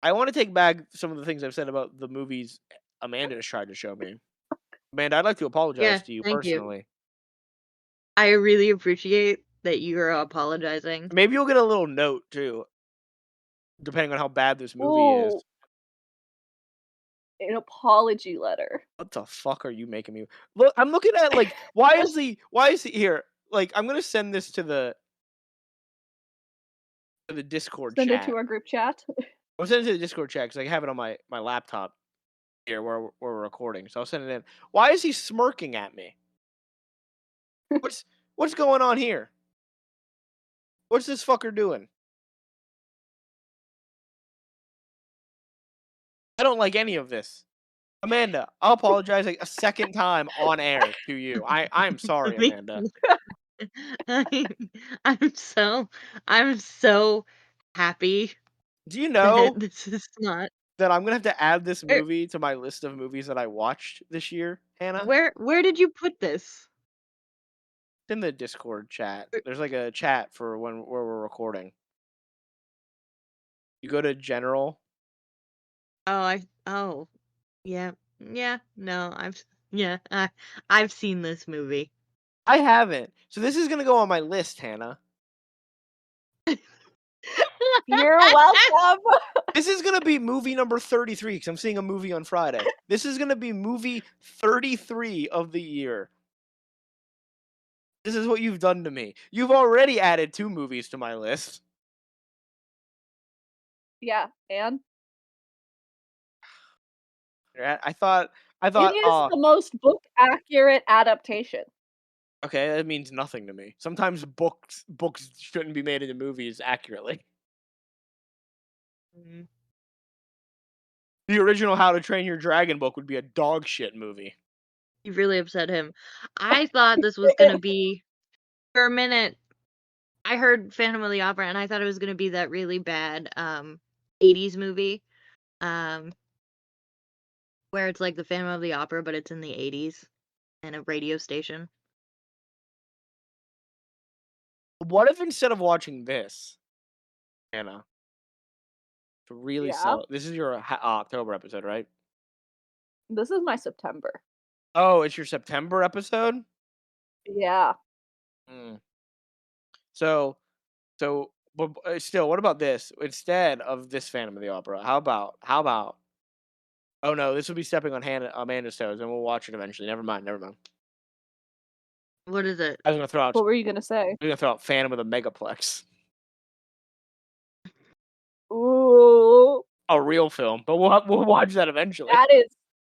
I want to take back some of the things I've said about the movies Amanda has tried to show me. Amanda, I'd like to apologize to you thank you. personally. I really appreciate that you're apologizing. Maybe you'll get a little note too, depending on how bad this movie is. Ooh. An apology letter. What the fuck are you making me? Look, I'm looking at, like, why is he here? Like, I'm gonna send this to the Discord Send chat. it to our group chat. I'll send it to the Discord chat because I have it on my laptop here where we're recording. So I'll send it in. Why is he smirking at me? What's going on here? What's this fucker doing? I don't like any of this. Amanda, I'll apologize like a second time on air to you. I'm sorry, Amanda. I'm so happy Do you know that this is not. that I'm gonna have to add this movie to my list of movies that I watched this year, Hannah? Where did you put this? It's in the Discord chat. There's like a chat for where we're recording. You go to general. Oh, yeah. No, I've seen this movie. I haven't. So this is gonna go on my list, Hannah. You're welcome. This is gonna be movie number 33 because I'm seeing a movie on Friday. This is gonna be movie 33 of the year. This is what you've done to me. You've already added 2 movies to my list. Yeah, and I thought. it is the most book accurate adaptation. Okay, that means nothing to me. Sometimes books shouldn't be made into movies accurately. Mhm. The original How to Train Your Dragon book would be a dog shit movie. You really upset him. I thought this was gonna be, for a minute, I heard Phantom of the Opera and I thought it was gonna be that really bad 80s movie. Where it's like the Phantom of the Opera, but it's in the 80s and a radio station. What if instead of watching this, Anna, to really sell it, this is your October episode, right? This is my September. Oh, it's your September episode? Yeah. So, but still, what about this? Instead of this Phantom of the Opera, how about? Oh no, this will be stepping on Amanda's toes, and we'll watch it eventually. Never mind. What is it? I was gonna throw out. What were you gonna say? I was gonna throw out Phantom of the Megaplex. Ooh, A real film, but we'll watch that eventually. that is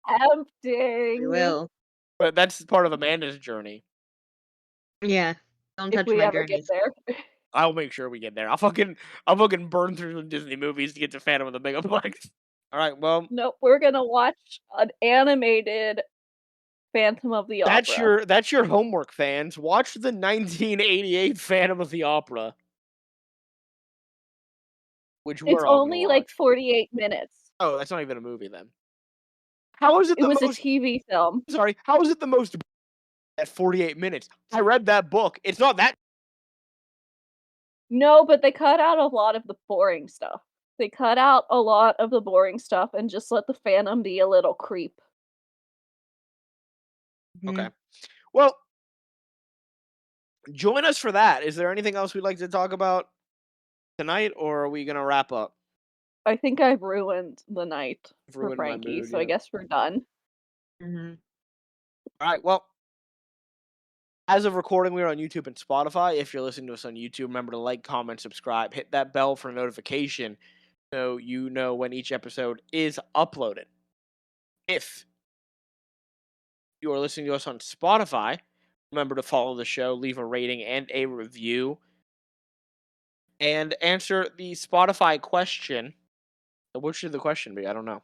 tempting. We will. But that's part of Amanda's journey. Yeah. Don't If touch we my ever journeys. get there. I'll make sure we get there. I'll fucking burn through some Disney movies to get to Phantom of the Megaplex. All right, well, Nope, we're gonna watch an animated Phantom of the Opera. that's your homework, fans. Watch the 1988 Phantom of the Opera, which It's we're all only gonna like watch. 48 minutes. Oh, that's not even a movie then. How is it It the was a most? TV film. Sorry, how is it the most at 48 minutes? I read that book. It's not that. No, but they cut out a lot of the boring stuff. They cut out a lot of the boring stuff and just let the Phantom be a little creep. Mhm. Okay. Well, join us for that. Is there anything else we'd like to talk about tonight, or are we gonna wrap up? I think I've ruined the night I've for ruined my Frankie, mood, so I yeah. guess we're done. Mhm. All right. Well, as of recording, we are on YouTube and Spotify. If you're listening to us on YouTube, remember to like, comment, subscribe, hit that bell for notification so you know when each episode is uploaded. If you are listening to us on Spotify, remember to follow the show, leave a rating and a review, and answer the Spotify question. What should the question be? I don't know.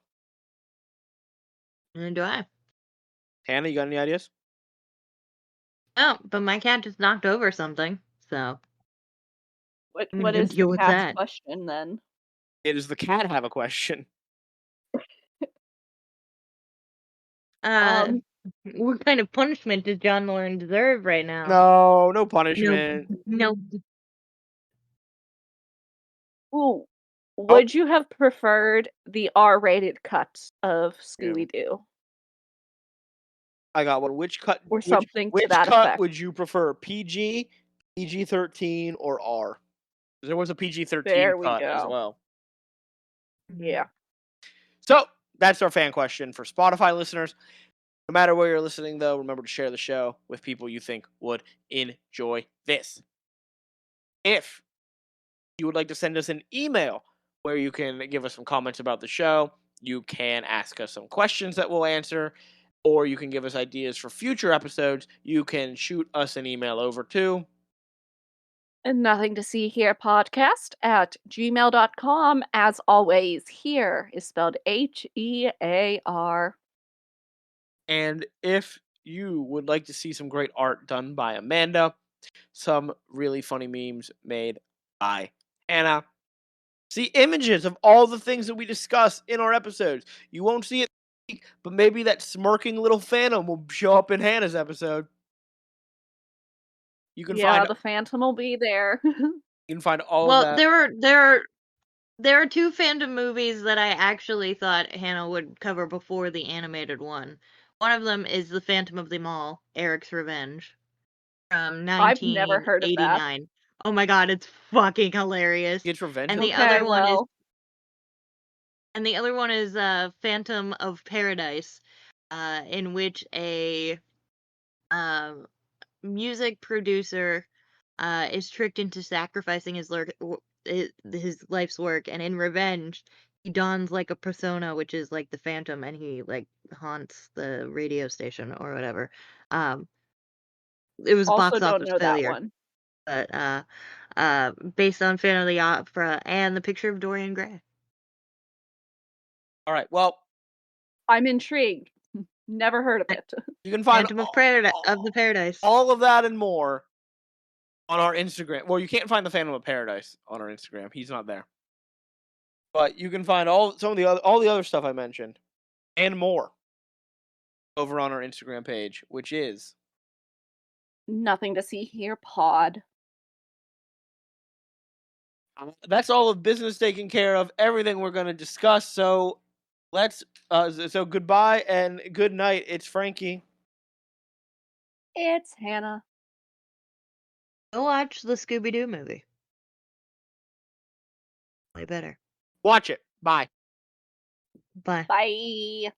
Neither do I. Hannah, you got any ideas? Oh, but my cat just knocked over something, so What I'm what gonna is the deal with cat's that. question then? Does the cat have a question? Uh, Um, what kind of punishment does John Lauren deserve right now? No No, punishment. no. ooh, Oh, would you have preferred the R-rated cut of yeah. Scooby-Doo I got one. Which cut? or something to Which that cut effect? would you prefer? PG, PG-13, or R? There was a PG-13 There we cut as go. well. Yeah. So that's our fan question for Spotify listeners. No matter where you're listening, though, remember to share the show with people you think would enjoy this. If you would like to send us an email where you can give us some comments about the show, you can ask us some questions that we'll answer, or you can give us ideas for future episodes, you can shoot us an email over to And nothing to see here podcast at gmail.com. As always, here is spelled Hear. And if you would like to see some great art done by Amanda, some really funny memes made by Hannah, see images of all the things that we discuss in our episodes. You won't see it, but maybe that smirking little phantom will show up in Hannah's episode. You can Yeah, find the Phantom will be there. all of Well, that. there are two fandom movies that I actually thought Hannah would cover before the animated one. One of them is The Phantom of the Mall, Eric's Revenge, from I've never heard of that. 1989. Oh my god, it's fucking hilarious. Gets revenge. And on the them. Okay, other one is well, Phantom of Paradise, in which a music producer is tricked into sacrificing his life's work, and in revenge, he dons like a persona, which is like the Phantom, and he like haunts the radio station or whatever. Um, it was a also box don't office know that failure, one. but based on Phantom of the Opera and The Picture of Dorian Gray. All right. Well, I'm intrigued. Never heard of it. you can find Phantom of the Paradise. all of that and more on our Instagram. Well, you can't find the Phantom of Paradise on our Instagram. He's not there. But you can find all the other stuff I mentioned and more over on our Instagram page, which is Nothing to see here pod. that's all of business taken care of. Everything we're going to discuss. So so goodbye and good night. It's Frankie. It's Hannah. Go watch the Scooby-Doo movie. Way better. Watch it. Bye. Bye. Bye.